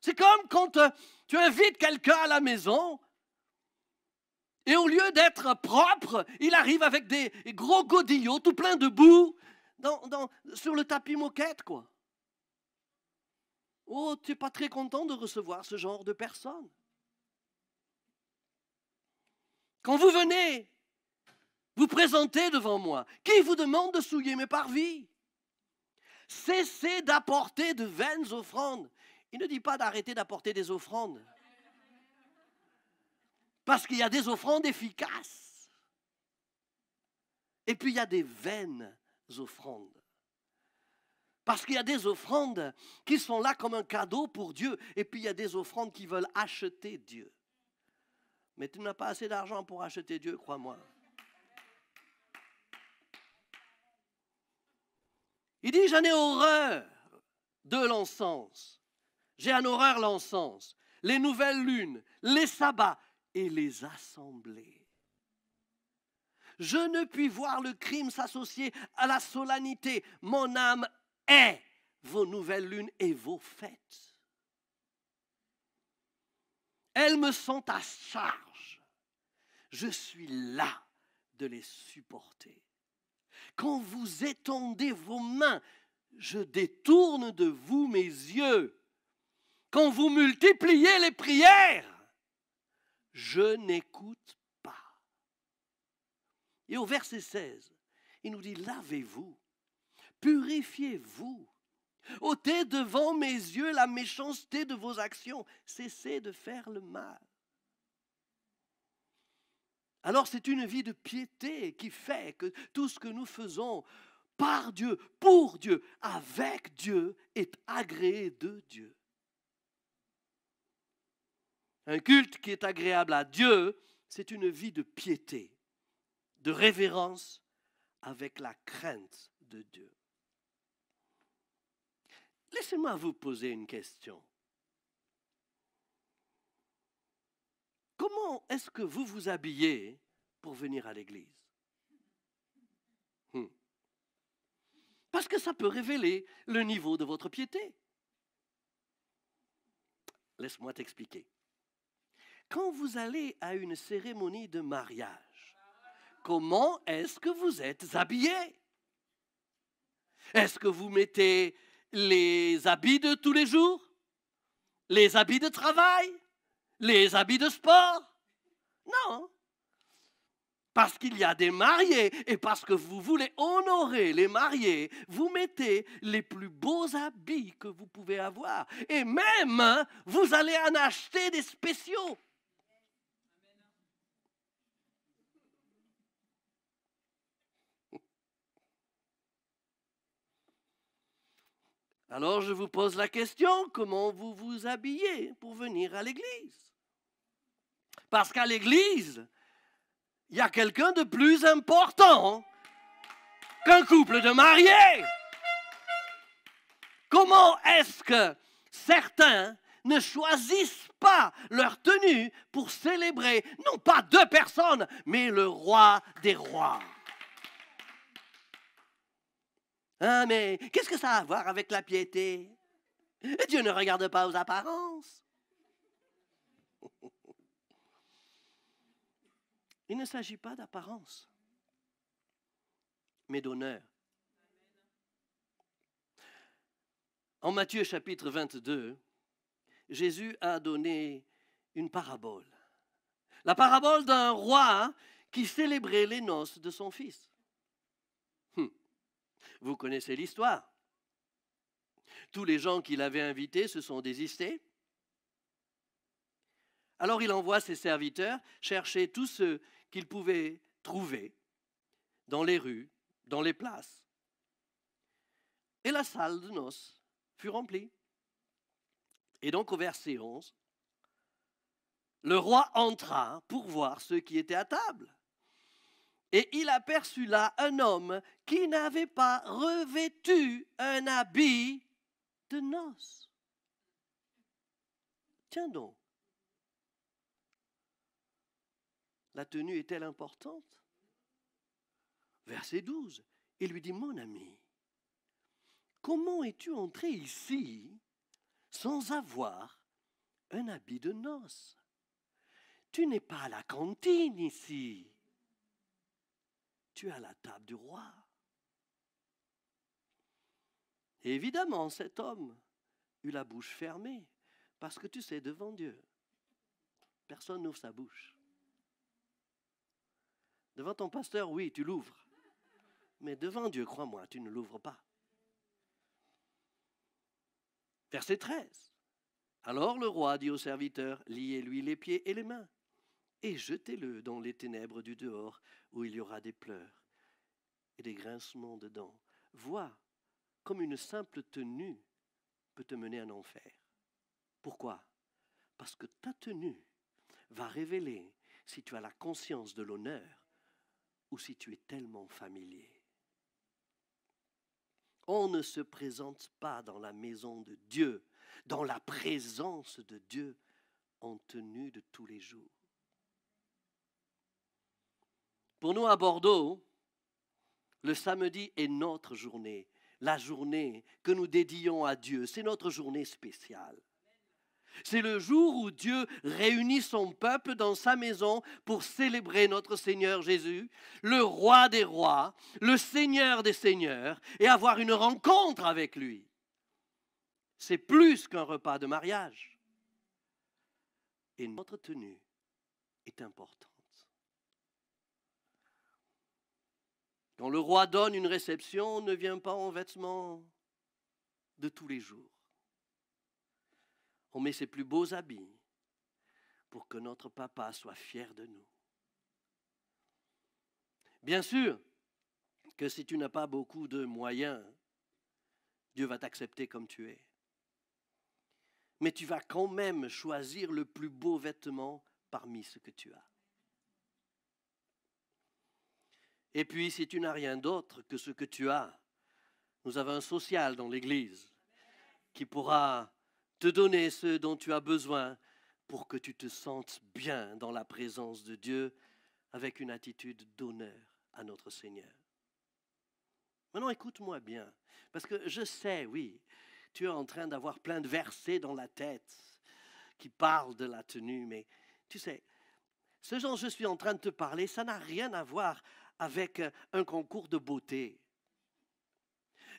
C'est comme quand tu invites quelqu'un à la maison et au lieu d'être propre, il arrive avec des gros godillots tout plein de boue sur le tapis moquette, quoi. Oh, tu n'es pas très content de recevoir ce genre de personne. Quand vous venez vous présenter devant moi, qui vous demande de souiller mes parvis? Cessez d'apporter de vaines offrandes. Il ne dit pas d'arrêter d'apporter des offrandes. Parce qu'il y a des offrandes efficaces. Et puis il y a des vaines offrandes. Parce qu'il y a des offrandes qui sont là comme un cadeau pour Dieu. Et puis il y a des offrandes qui veulent acheter Dieu. Mais tu n'as pas assez d'argent pour acheter Dieu, crois-moi. Il dit, j'en ai horreur de l'encens. J'ai en horreur l'encens, les nouvelles lunes, les sabbats et les assemblées. Je ne puis voir le crime s'associer à la solennité. Mon âme hait vos nouvelles lunes et vos fêtes. Elles me sont à charge. Je suis là de les supporter. Quand vous étendez vos mains, je détourne de vous mes yeux. Quand vous multipliez les prières, je n'écoute pas. Et au verset 16, il nous dit, lavez-vous, purifiez-vous, ôtez devant mes yeux la méchanceté de vos actions, cessez de faire le mal. Alors c'est une vie de piété qui fait que tout ce que nous faisons par Dieu, pour Dieu, avec Dieu, est agréé de Dieu. Un culte qui est agréable à Dieu, c'est une vie de piété, de révérence avec la crainte de Dieu. Laissez-moi vous poser une question. Comment est-ce que vous vous habillez pour venir à l'église? Parce que ça peut révéler le niveau de votre piété. Laisse-moi t'expliquer. Quand vous allez à une cérémonie de mariage, comment est-ce que vous êtes habillés? Est-ce que vous mettez les habits de tous les jours? Les habits de travail? Les habits de sport? Non. Parce qu'il y a des mariés et parce que vous voulez honorer les mariés, vous mettez les plus beaux habits que vous pouvez avoir. Et même, vous allez en acheter des spéciaux. Alors je vous pose la question, comment vous vous habillez pour venir à l'église? Parce qu'à l'église, il y a quelqu'un de plus important qu'un couple de mariés. Comment est-ce que certains ne choisissent pas leur tenue pour célébrer, non pas deux personnes, mais le roi des rois? Ah, mais qu'est-ce que ça a à voir avec la piété? Dieu ne regarde pas aux apparences. Il ne s'agit pas d'apparence, mais d'honneur. En Matthieu chapitre 22, Jésus a donné une parabole. La parabole d'un roi qui célébrait les noces de son fils. Vous connaissez l'histoire. Tous les gens qu'il avait invités se sont désistés. Alors il envoie ses serviteurs chercher tous ceux qu'ils pouvaient trouver dans les rues, dans les places. Et la salle de noces fut remplie. Et donc au verset 11, le roi entra pour voir ceux qui étaient à table. Et il aperçut là un homme qui n'avait pas revêtu un habit de noces. Tiens donc. La tenue est-elle importante? Verset 12. Il lui dit, mon ami, comment es-tu entré ici sans avoir un habit de noces? Tu n'es pas à la cantine ici. Tu es à la table du roi. Et évidemment, cet homme eut la bouche fermée, parce que tu sais, devant Dieu, personne n'ouvre sa bouche. Devant ton pasteur, oui, tu l'ouvres. Mais devant Dieu, crois-moi, tu ne l'ouvres pas. Verset 13. Alors le roi dit au serviteur, liez-lui les pieds et les mains, et jetez-le dans les ténèbres du dehors, où il y aura des pleurs et des grincements de dents. Vois comme une simple tenue peut te mener en enfer. Pourquoi? Parce que ta tenue va révéler si tu as la conscience de l'honneur ou si tu es tellement familier. On ne se présente pas dans la maison de Dieu, dans la présence de Dieu, en tenue de tous les jours. Pour nous à Bordeaux, le samedi est notre journée, la journée que nous dédions à Dieu. C'est notre journée spéciale. C'est le jour où Dieu réunit son peuple dans sa maison pour célébrer notre Seigneur Jésus, le roi des rois, le Seigneur des seigneurs, et avoir une rencontre avec lui. C'est plus qu'un repas de mariage. Et notre tenue est importante. Quand le roi donne une réception, on ne vient pas en vêtements de tous les jours. On met ses plus beaux habits pour que notre papa soit fier de nous. Bien sûr que si tu n'as pas beaucoup de moyens, Dieu va t'accepter comme tu es. Mais tu vas quand même choisir le plus beau vêtement parmi ce que tu as. Et puis, si tu n'as rien d'autre que ce que tu as, nous avons un social dans l'Église qui pourra te donner ce dont tu as besoin pour que tu te sentes bien dans la présence de Dieu avec une attitude d'honneur à notre Seigneur. Maintenant, écoute-moi bien, parce que je sais, oui, tu es en train d'avoir plein de versets dans la tête qui parlent de la tenue, mais tu sais, ce dont je suis en train de te parler, ça n'a rien à voir avec un concours de beauté.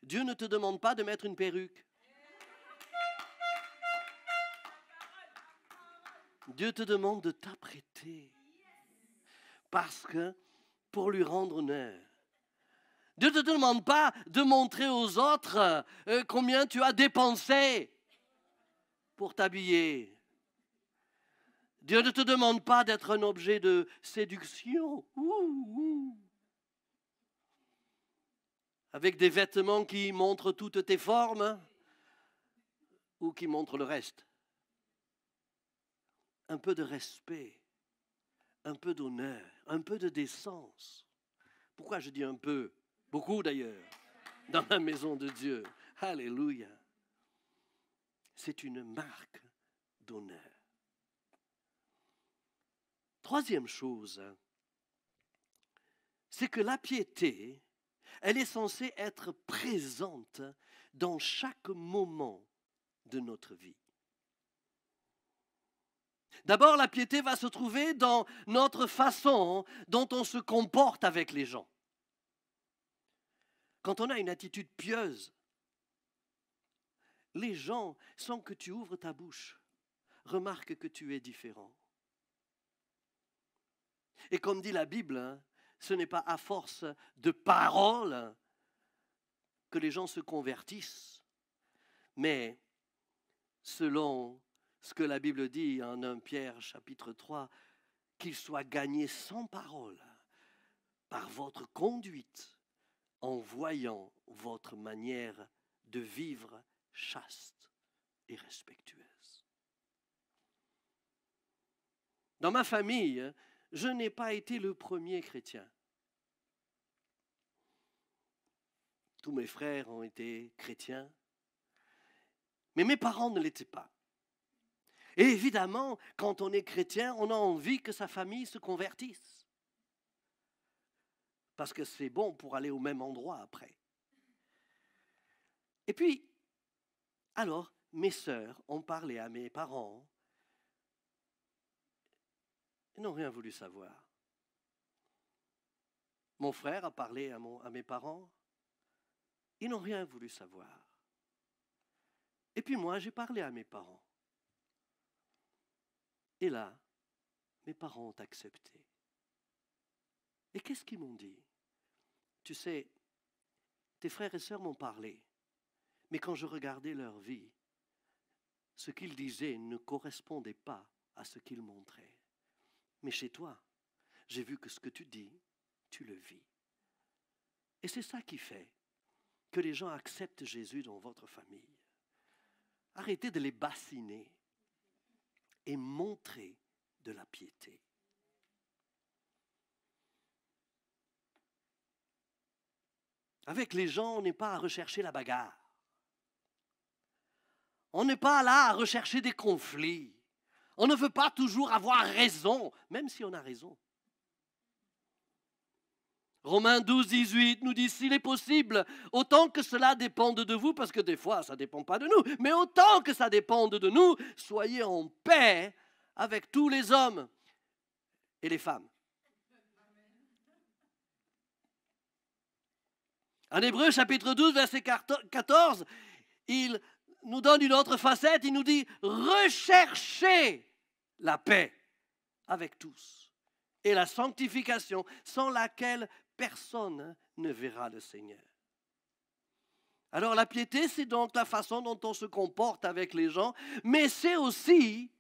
Dieu ne te demande pas de mettre une perruque. Dieu te demande de t'apprêter. Parce que, pour lui rendre honneur. Dieu ne te demande pas de montrer aux autres combien tu as dépensé pour t'habiller. Dieu ne te demande pas d'être un objet de séduction. Avec des vêtements qui montrent toutes tes formes ou qui montrent le reste. Un peu de respect, un peu d'honneur, un peu de décence. Pourquoi je dis un peu? Beaucoup d'ailleurs, dans la maison de Dieu. Alléluia. C'est une marque d'honneur. Troisième chose, c'est que la piété, elle est censée être présente dans chaque moment de notre vie. D'abord, la piété va se trouver dans notre façon dont on se comporte avec les gens. Quand on a une attitude pieuse, les gens, sans que tu ouvres ta bouche, remarquent que tu es différent. Et comme dit la Bible, ce n'est pas à force de paroles que les gens se convertissent, mais selon ce que la Bible dit en 1 Pierre chapitre 3, qu'ils soient gagnés sans parole par votre conduite en voyant votre manière de vivre chaste et respectueuse. Dans ma famille, je n'ai pas été le premier chrétien. Tous mes frères ont été chrétiens, mais mes parents ne l'étaient pas. Et évidemment, quand on est chrétien, on a envie que sa famille se convertisse. Parce que c'est bon pour aller au même endroit après. Et puis, alors, mes sœurs ont parlé à mes parents. Ils n'ont rien voulu savoir. Mon frère a parlé à mes parents. Ils n'ont rien voulu savoir. Et puis moi, j'ai parlé à mes parents. Et là, mes parents ont accepté. Et qu'est-ce qu'ils m'ont dit? Tu sais, tes frères et sœurs m'ont parlé, mais quand je regardais leur vie, ce qu'ils disaient ne correspondait pas à ce qu'ils montraient. Mais chez toi, j'ai vu que ce que tu dis, tu le vis. Et c'est ça qui fait que les gens acceptent Jésus dans votre famille. Arrêtez de les bassiner et montrez de la piété. Avec les gens, on n'est pas à rechercher la bagarre. On n'est pas là à rechercher des conflits. On ne veut pas toujours avoir raison, même si on a raison. Romains 12, 18 nous dit, s'il est possible, autant que cela dépende de vous, parce que des fois, ça ne dépend pas de nous, mais autant que ça dépende de nous, soyez en paix avec tous les hommes et les femmes. En Hébreux, chapitre 12, verset 14, il nous donne une autre facette, il nous dit, recherchez la paix avec tous et la sanctification sans laquelle personne ne verra le Seigneur. Alors la piété, c'est donc la façon dont on se comporte avec les gens, mais c'est aussi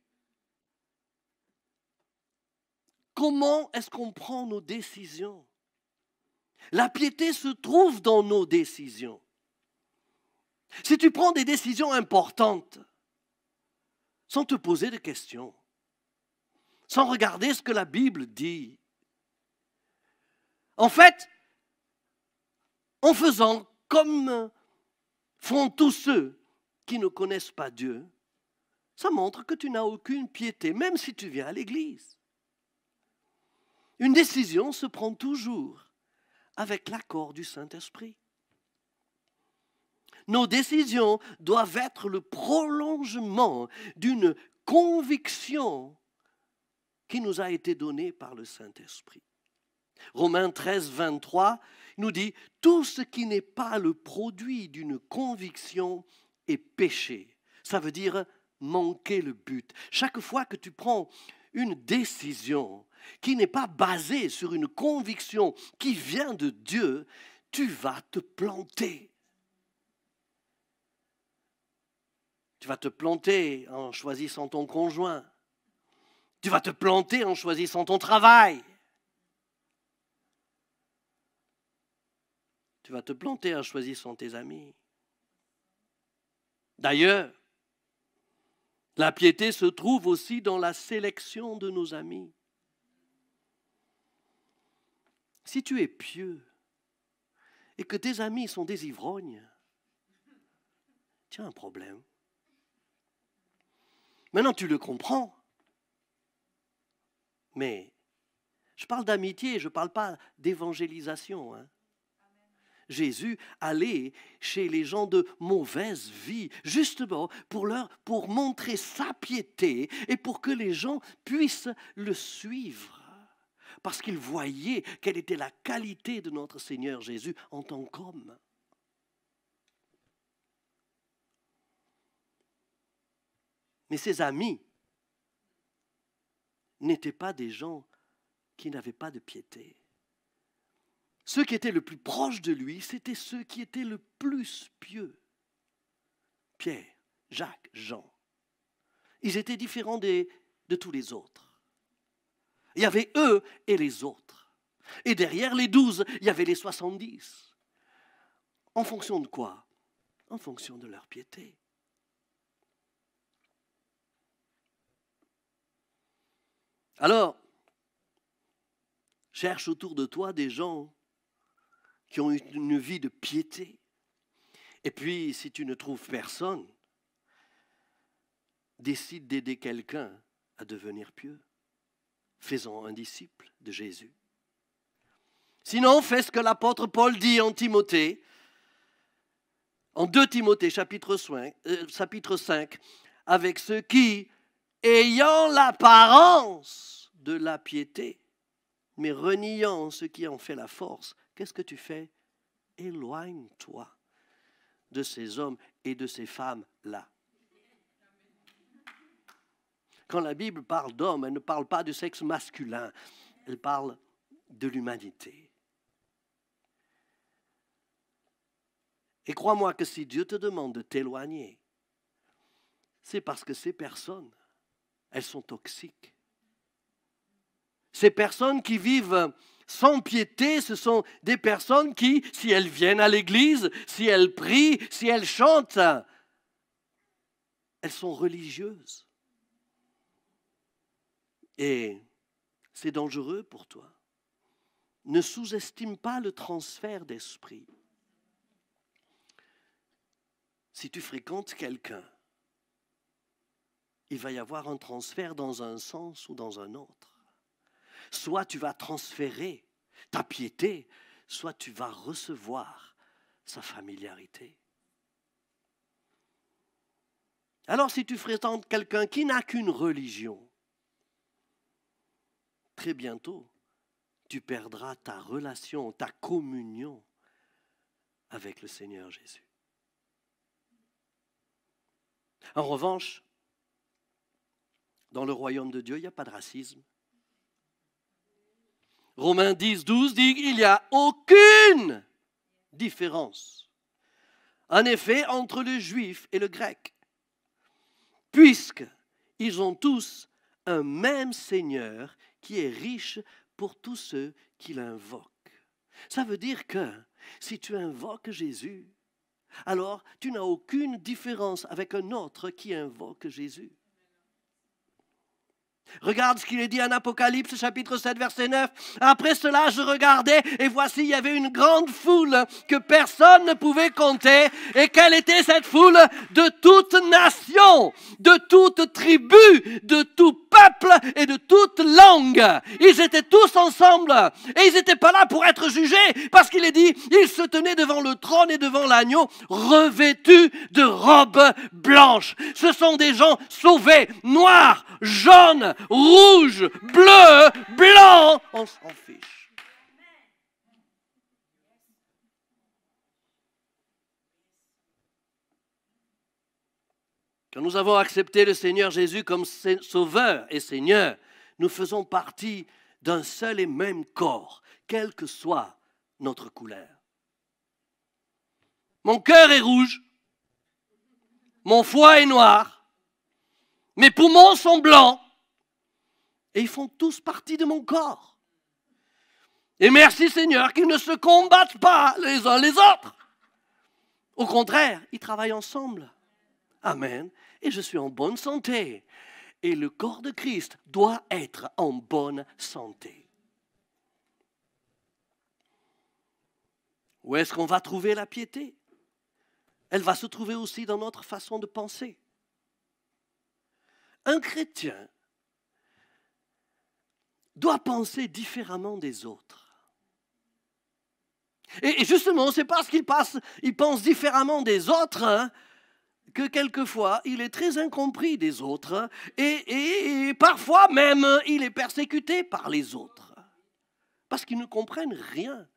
comment est-ce qu'on prend nos décisions. La piété se trouve dans nos décisions. Si tu prends des décisions importantes, sans te poser de questions, sans regarder ce que la Bible dit, en fait, en faisant comme font tous ceux qui ne connaissent pas Dieu, ça montre que tu n'as aucune piété, même si tu viens à l'église. Une décision se prend toujours avec l'accord du Saint-Esprit. Nos décisions doivent être le prolongement d'une conviction qui nous a été donnée par le Saint-Esprit. Romains 13, 23 nous dit « Tout ce qui n'est pas le produit d'une conviction est péché ». Ça veut dire manquer le but. Chaque fois que tu prends une décision qui n'est pas basée sur une conviction qui vient de Dieu, tu vas te planter. Tu vas te planter en choisissant ton conjoint. Tu vas te planter en choisissant ton travail. Tu vas te planter en choisissant tes amis. D'ailleurs, la piété se trouve aussi dans la sélection de nos amis. Si tu es pieux et que tes amis sont des ivrognes, tu as un problème. Maintenant, tu le comprends. Mais je parle d'amitié, je ne parle pas d'évangélisation. Jésus allait chez les gens de mauvaise vie, justement pour montrer sa piété et pour que les gens puissent le suivre. Parce qu'ils voyaient quelle était la qualité de notre Seigneur Jésus en tant qu'homme. Mais ses amis n'étaient pas des gens qui n'avaient pas de piété. Ceux qui étaient le plus proches de lui, c'était ceux qui étaient le plus pieux. Pierre, Jacques, Jean. Ils étaient différents de tous les autres. Il y avait eux et les autres. Et derrière les 12, il y avait les 70. En fonction de quoi? En fonction de leur piété. Alors, cherche autour de toi des gens qui ont une vie de piété. Et puis, si tu ne trouves personne, décide d'aider quelqu'un à devenir pieux. Fais-en un disciple de Jésus. Sinon, fais ce que l'apôtre Paul dit en Timothée. En 2 Timothée, chapitre 5, avec ceux qui, ayant l'apparence de la piété, mais reniant ce qui en fait la force, qu'est-ce que tu fais? Éloigne-toi de ces hommes et de ces femmes-là. Quand la Bible parle d'homme, elle ne parle pas du sexe masculin, elle parle de l'humanité. Et crois-moi que si Dieu te demande de t'éloigner, c'est parce que ces personnes, elles sont toxiques. Ces personnes qui vivent sans piété, ce sont des personnes qui, si elles viennent à l'église, si elles prient, si elles chantent, elles sont religieuses. Et c'est dangereux pour toi. Ne sous-estime pas le transfert d'esprit. Si tu fréquentes quelqu'un, il va y avoir un transfert dans un sens ou dans un autre. Soit tu vas transférer ta piété, soit tu vas recevoir sa familiarité. Alors si tu fréquentes quelqu'un qui n'a qu'une religion, très bientôt, tu perdras ta relation, ta communion avec le Seigneur Jésus. En revanche, dans le royaume de Dieu, il n'y a pas de racisme. Romains 10, 12 dit qu'il n'y a aucune différence, en effet, entre le juif et le grec, puisqu'ils ont tous un même Seigneur qui est riche pour tous ceux qui l'invoquent. Ça veut dire que si tu invoques Jésus, alors tu n'as aucune différence avec un autre qui invoque Jésus. Regarde ce qu'il est dit en Apocalypse, chapitre 7, verset 9. Après cela, je regardais, et voici, il y avait une grande foule que personne ne pouvait compter. Et quelle était cette foule? De toute nation, de toute tribu, de tout peuple et de toute langue. Ils étaient tous ensemble. Et ils n'étaient pas là pour être jugés, parce qu'il est dit, ils se tenaient devant le trône et devant l'agneau, revêtus de robes blanches. Ce sont des gens sauvés, noirs, jaunes, rouge, bleu, blanc, on s'en fiche. Quand nous avons accepté le Seigneur Jésus comme Sauveur et Seigneur, nous faisons partie d'un seul et même corps, quelle que soit notre couleur. Mon cœur est rouge, mon foie est noir, mes poumons sont blancs, et ils font tous partie de mon corps. Et merci Seigneur qu'ils ne se combattent pas les uns les autres. Au contraire, ils travaillent ensemble. Amen. Et je suis en bonne santé. Et le corps de Christ doit être en bonne santé. Où est-ce qu'on va trouver la piété? Elle va se trouver aussi dans notre façon de penser. Un chrétien doit penser différemment des autres. Et justement, c'est parce qu'il pense différemment des autres que quelquefois, il est très incompris des autres et parfois même, il est persécuté par les autres parce qu'ils ne comprennent rien.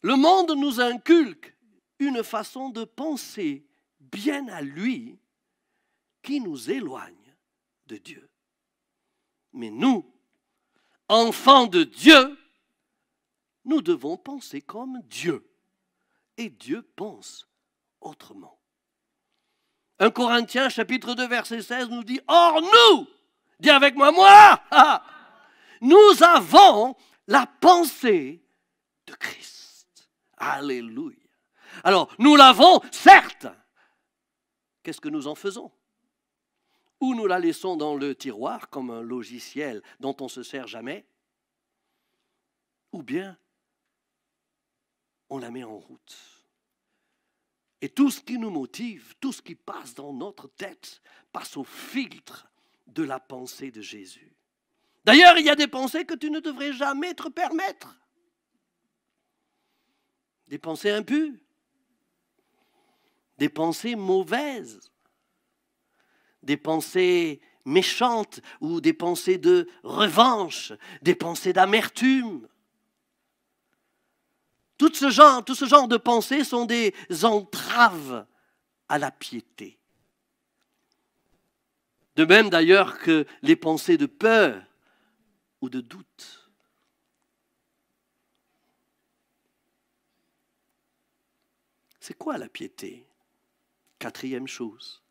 Le monde nous inculque une façon de penser bien à lui qui nous éloigne de Dieu. Mais nous, enfants de Dieu, nous devons penser comme Dieu. Et Dieu pense autrement. 1 Corinthiens, chapitre 2, verset 16, nous dit « Or nous, dis avec moi, nous avons la pensée de Christ. » Alléluia. Alors, nous l'avons, certes. Qu'est-ce que nous en faisons? Ou nous la laissons dans le tiroir comme un logiciel dont on ne se sert jamais, ou bien on la met en route. Et tout ce qui nous motive, tout ce qui passe dans notre tête, passe au filtre de la pensée de Jésus. D'ailleurs, il y a des pensées que tu ne devrais jamais te permettre. des pensées impures, des pensées mauvaises, des pensées méchantes ou des pensées de revanche, des pensées d'amertume. Tout ce genre de pensées sont des entraves à la piété. De même d'ailleurs que les pensées de peur ou de doute. C'est quoi la piété? Quatrième chose,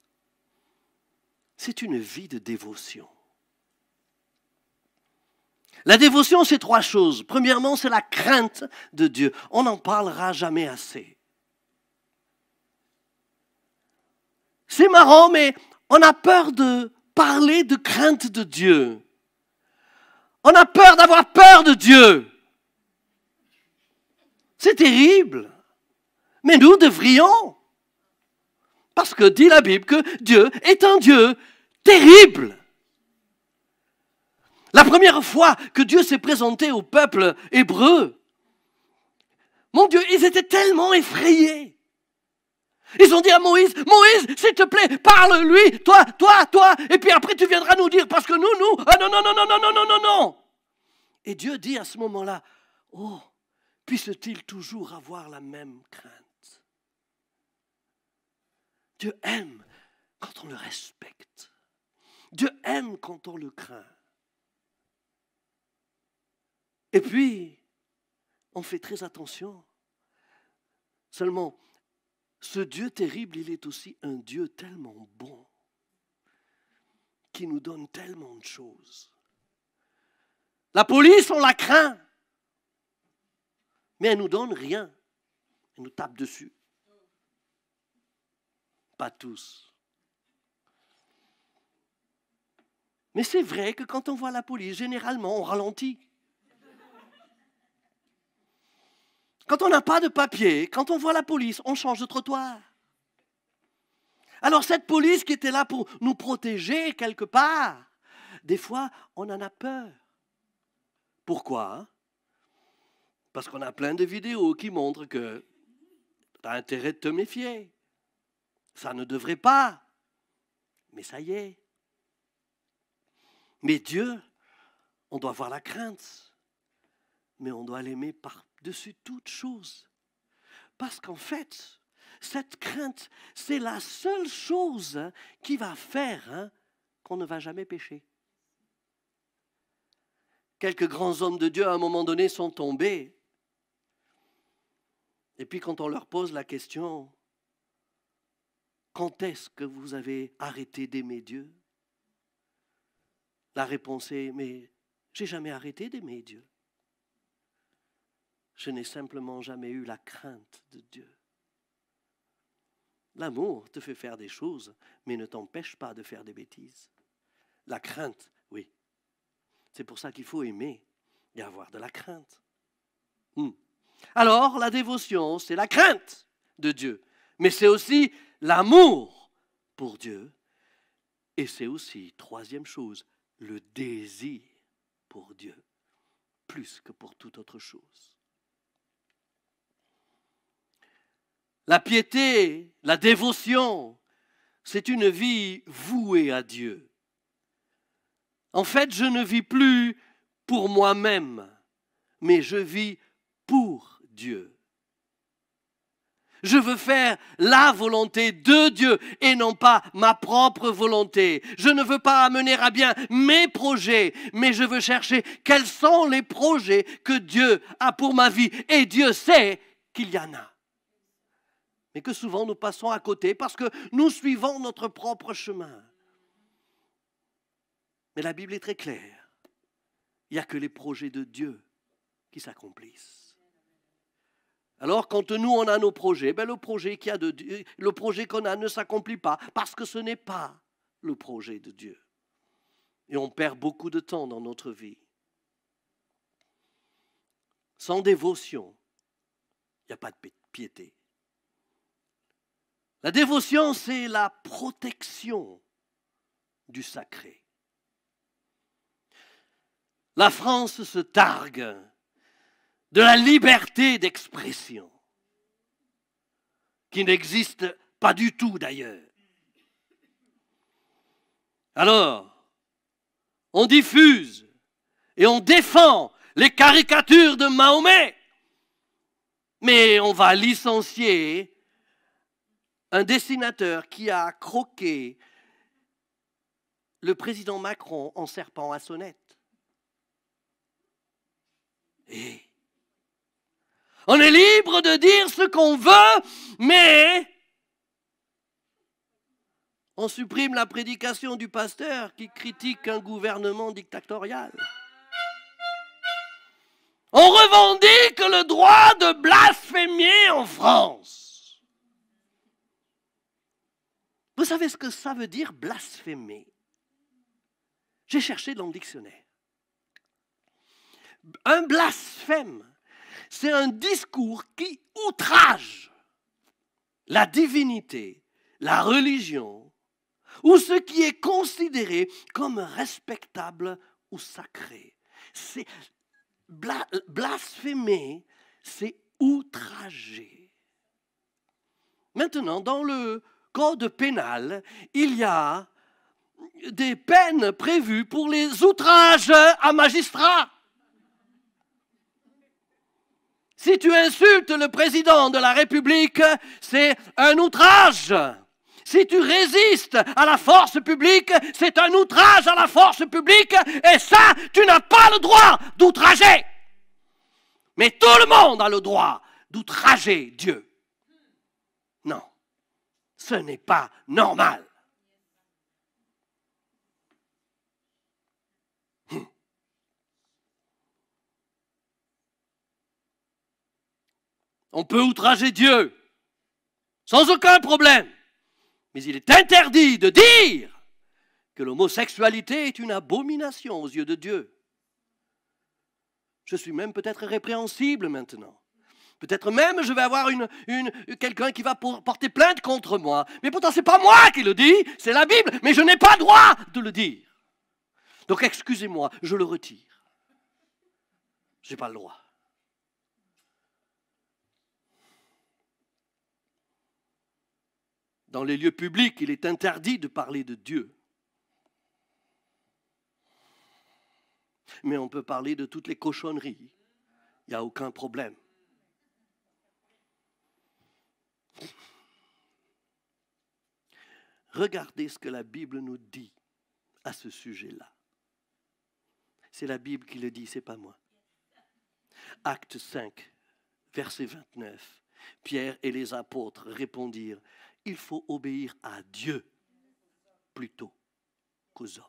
c'est une vie de dévotion. La dévotion, c'est trois choses. Premièrement, c'est la crainte de Dieu. On n'en parlera jamais assez. C'est marrant, mais on a peur de parler de crainte de Dieu. On a peur d'avoir peur de Dieu. C'est terrible. Mais nous devrions. Parce que dit la Bible que Dieu est un Dieu terrible. La première fois que Dieu s'est présenté au peuple hébreu, mon Dieu, ils étaient tellement effrayés. Ils ont dit à Moïse, Moïse, s'il te plaît, parle-lui, toi, et puis après tu viendras nous dire, parce que nous, ah non. Et Dieu dit à ce moment-là, oh, puisse-t-il toujours avoir la même crainte. Dieu aime quand on le respecte. Dieu aime quand on le craint. Et puis, on fait très attention. Seulement, ce Dieu terrible, il est aussi un Dieu tellement bon, qui nous donne tellement de choses. La police, on la craint, mais elle ne nous donne rien. Elle nous tape dessus. Pas tous. Mais c'est vrai que quand on voit la police, généralement, on ralentit. Quand on n'a pas de papier, quand on voit la police, on change de trottoir. Alors cette police qui était là pour nous protéger quelque part, des fois, on en a peur. Pourquoi? Parce qu'on a plein de vidéos qui montrent que tu as intérêt de te méfier. Ça ne devrait pas. Mais ça y est. Mais Dieu, on doit avoir la crainte. Mais on doit l'aimer par-dessus toute chose. Parce qu'en fait, cette crainte, c'est la seule chose qui va faire qu'on ne va jamais pécher. Quelques grands hommes de Dieu, à un moment donné, sont tombés. Et puis quand on leur pose la question, quand est-ce que vous avez arrêté d'aimer Dieu? La réponse est, mais j'ai jamais arrêté d'aimer Dieu. Je n'ai simplement jamais eu la crainte de Dieu. L'amour te fait faire des choses, mais ne t'empêche pas de faire des bêtises. La crainte, oui. C'est pour ça qu'il faut aimer et avoir de la crainte. Alors, la dévotion, c'est la crainte de Dieu. Mais c'est aussi l'amour pour Dieu. Et c'est aussi, troisième chose, le désir pour Dieu, plus que pour toute autre chose. La piété, la dévotion, c'est une vie vouée à Dieu. En fait, je ne vis plus pour moi-même, mais je vis pour Dieu. Je veux faire la volonté de Dieu et non pas ma propre volonté. Je ne veux pas amener à bien mes projets, mais je veux chercher quels sont les projets que Dieu a pour ma vie. Et Dieu sait qu'il y en a. Mais que souvent nous passons à côté parce que nous suivons notre propre chemin. Mais la Bible est très claire. Il n'y a que les projets de Dieu qui s'accomplissent. Alors quand nous on a nos projets, le projet qu'il y a de Dieu, le projet qu'on a ne s'accomplit pas parce que ce n'est pas le projet de Dieu. Et on perd beaucoup de temps dans notre vie. Sans dévotion, il n'y a pas de piété. La dévotion, c'est la protection du sacré. La France se targue de la liberté d'expression. qui n'existe pas du tout d'ailleurs. Alors, on diffuse et on défend les caricatures de Mahomet, mais on va licencier un dessinateur qui a croqué le président Macron en serpent à sonnette. Et on est libre de dire ce qu'on veut, mais on supprime la prédication du pasteur qui critique un gouvernement dictatorial. On revendique le droit de blasphémer en France. Vous savez ce que ça veut dire blasphémer? J'ai cherché dans le dictionnaire. Un blasphème, c'est un discours qui outrage la divinité, la religion, ou ce qui est considéré comme respectable ou sacré. C'est blasphémer, c'est outrager. Maintenant, dans le code pénal, il y a des peines prévues pour les outrages à magistrats. Si tu insultes le président de la République, c'est un outrage. Si tu résistes à la force publique, c'est un outrage à la force publique, et ça, tu n'as pas le droit d'outrager. Mais tout le monde a le droit d'outrager Dieu. Non, ce n'est pas normal. On peut outrager Dieu sans aucun problème. Mais il est interdit de dire que l'homosexualité est une abomination aux yeux de Dieu. Je suis même peut-être répréhensible maintenant. Peut-être même je vais avoir quelqu'un qui va porter plainte contre moi. Mais pourtant, ce n'est pas moi qui le dis, c'est la Bible. Mais je n'ai pas le droit de le dire. Donc excusez-moi, je le retire. Je n'ai pas le droit. Dans les lieux publics, il est interdit de parler de Dieu. Mais on peut parler de toutes les cochonneries. Il n'y a aucun problème. Regardez ce que la Bible nous dit à ce sujet-là. C'est la Bible qui le dit, ce n'est pas moi. Acte 5, verset 29. Pierre et les apôtres répondirent: il faut obéir à Dieu plutôt qu'aux hommes.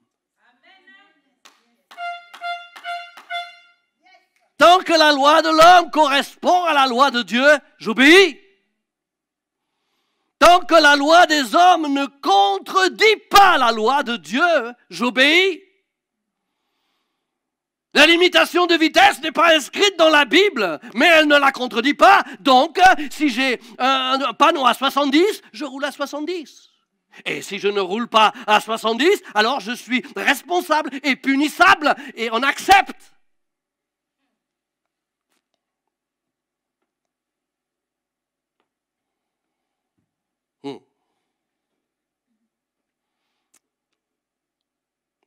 Tant que la loi de l'homme correspond à la loi de Dieu, j'obéis. Tant que la loi des hommes ne contredit pas la loi de Dieu, j'obéis. La limitation de vitesse n'est pas inscrite dans la Bible, mais elle ne la contredit pas. Donc, si j'ai un panneau à 70, je roule à 70. Et si je ne roule pas à 70, alors je suis responsable et punissable et on accepte.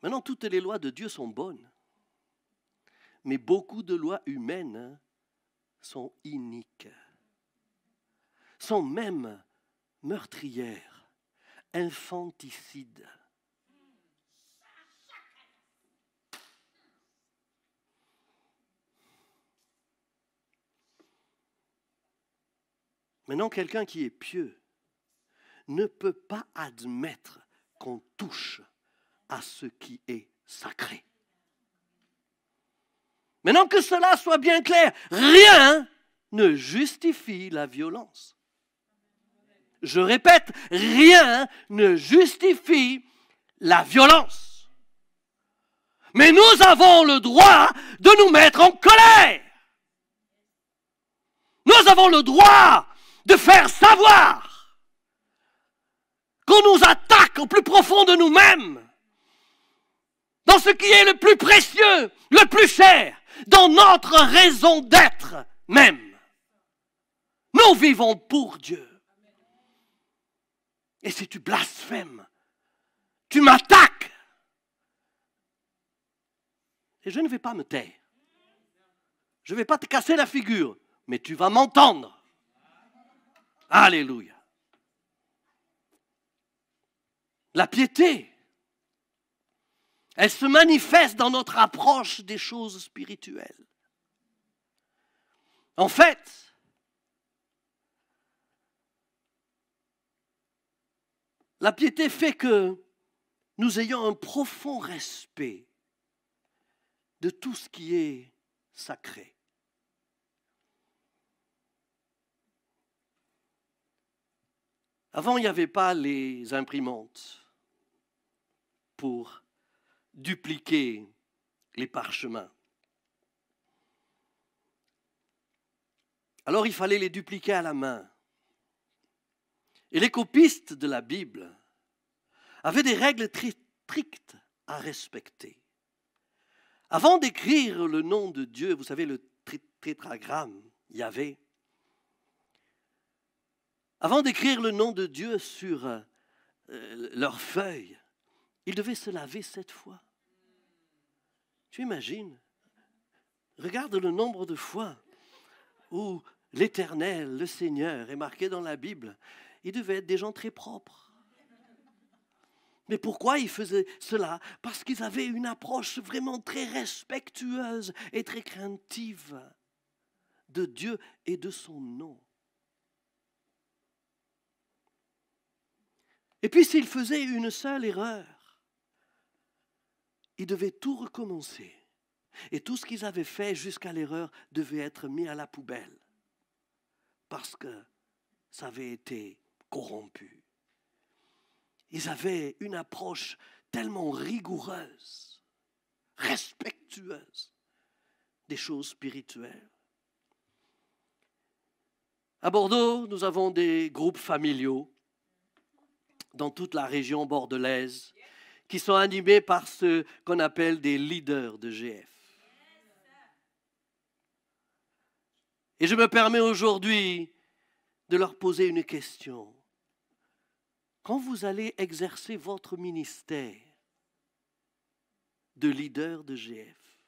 Maintenant, toutes les lois de Dieu sont bonnes. Mais beaucoup de lois humaines sont iniques, sont même meurtrières, infanticides. Maintenant, quelqu'un qui est pieux ne peut pas admettre qu'on touche à ce qui est sacré. Maintenant que cela soit bien clair, rien ne justifie la violence. Je répète, rien ne justifie la violence. Mais nous avons le droit de nous mettre en colère. Nous avons le droit de faire savoir qu'on nous attaque au plus profond de nous-mêmes, dans ce qui est le plus précieux, le plus cher, dans notre raison d'être même. Nous vivons pour Dieu. Et si tu blasphèmes, tu m'attaques. Et je ne vais pas me taire. Je ne vais pas te casser la figure, mais tu vas m'entendre. Alléluia. La piété, elle se manifeste dans notre approche des choses spirituelles. En fait, la piété fait que nous ayons un profond respect de tout ce qui est sacré. Avant, il n'y avait pas les imprimantes pour dupliquer les parchemins. Alors, il fallait les dupliquer à la main. Et les copistes de la Bible avaient des règles très strictes à respecter. Avant d'écrire le nom de Dieu, vous savez, le tétragramme, Yahvé, avant d'écrire le nom de Dieu sur leurs feuilles, ils devaient se laver 7 fois. Tu imagines? Regarde le nombre de fois où l'Éternel, le Seigneur, est marqué dans la Bible. Ils devaient être des gens très propres. Mais pourquoi ils faisaient cela? Parce qu'ils avaient une approche vraiment très respectueuse et très craintive de Dieu et de son nom. Et puis s'ils faisaient une seule erreur, ils devaient tout recommencer. Et tout ce qu'ils avaient fait jusqu'à l'erreur devait être mis à la poubelle. Parce que ça avait été corrompu. Ils avaient une approche tellement rigoureuse, respectueuse des choses spirituelles. À Bordeaux, nous avons des groupes familiaux dans toute la région bordelaise qui sont animés par ce qu'on appelle des leaders de GF. Et je me permets aujourd'hui de leur poser une question. Quand vous allez exercer votre ministère de leader de GF,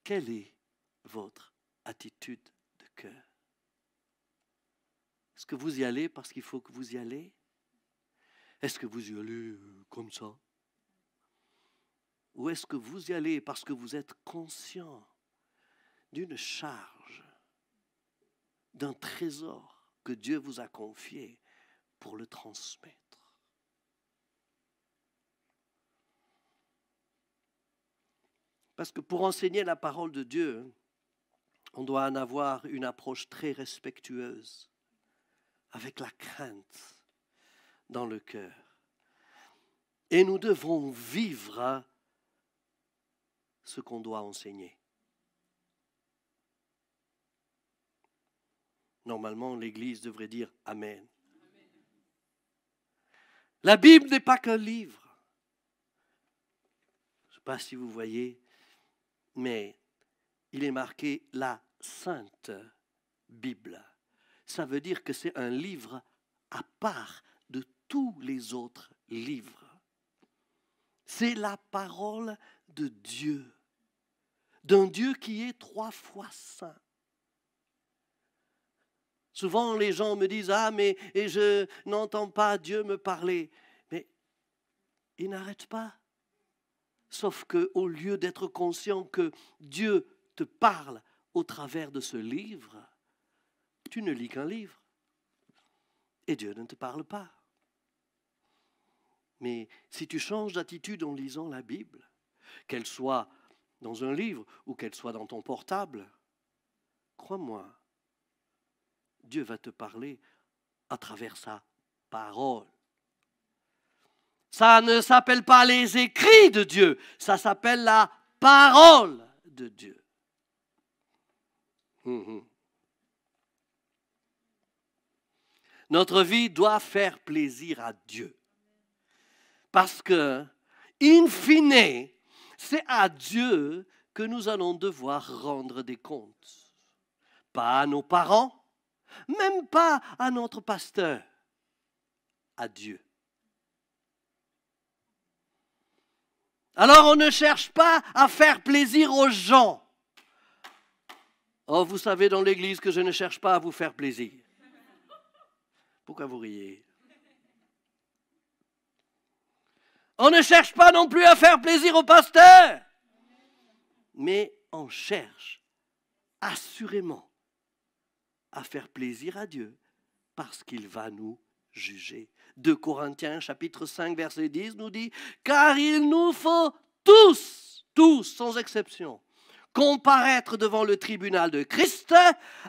quelle est votre attitude de cœur? Est-ce que vous y allez parce qu'il faut que vous y allez? Est-ce que vous y allez comme ça? Ou est-ce que vous y allez parce que vous êtes conscient d'une charge, d'un trésor que Dieu vous a confié pour le transmettre? Parce que pour enseigner la parole de Dieu, on doit en avoir une approche très respectueuse, avec la crainte dans le cœur. Et nous devons vivre ce qu'on doit enseigner. Normalement, l'Église devrait dire Amen. La Bible n'est pas qu'un livre. Je ne sais pas si vous voyez, mais il est marqué la Sainte Bible. Ça veut dire que c'est un livre à part de tous les autres livres. C'est la parole de Dieu, d'un Dieu qui est 3 fois saint. Souvent, les gens me disent « Ah, mais je n'entends pas Dieu me parler. » Mais il n'arrête pas. Sauf qu'au lieu d'être conscient que Dieu te parle au travers de ce livre, tu ne lis qu'un livre. Et Dieu ne te parle pas. Mais si tu changes d'attitude en lisant la Bible, qu'elle soit dans un livre ou qu'elle soit dans ton portable, crois-moi, Dieu va te parler à travers sa parole. Ça ne s'appelle pas les écrits de Dieu, ça s'appelle la parole de Dieu. Notre vie doit faire plaisir à Dieu. Parce que, in fine, c'est à Dieu que nous allons devoir rendre des comptes. Pas à nos parents, même pas à notre pasteur, à Dieu. Alors on ne cherche pas à faire plaisir aux gens. Oh, vous savez dans l'église que je ne cherche pas à vous faire plaisir. Pourquoi vous riez? On ne cherche pas non plus à faire plaisir au pasteur. Mais on cherche assurément à faire plaisir à Dieu parce qu'il va nous juger. 2 Corinthiens chapitre 5 verset 10 nous dit « Car il nous faut tous, sans exception, comparaître devant le tribunal de Christ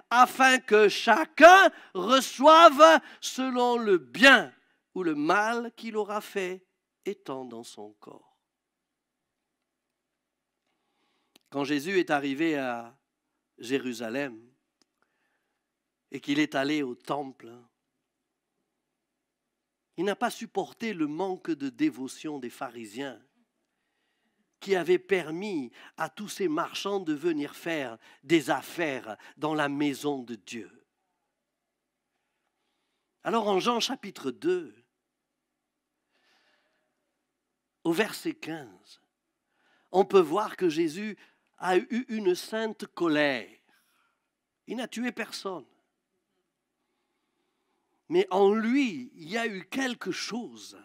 afin que chacun reçoive selon le bien ou le mal qu'il aura fait étant dans son corps. » Quand Jésus est arrivé à Jérusalem et qu'il est allé au temple, il n'a pas supporté le manque de dévotion des pharisiens qui avaient permis à tous ces marchands de venir faire des affaires dans la maison de Dieu. Alors en Jean chapitre 2, au verset 15, on peut voir que Jésus a eu une sainte colère. Il n'a tué personne. Mais en lui, il y a eu quelque chose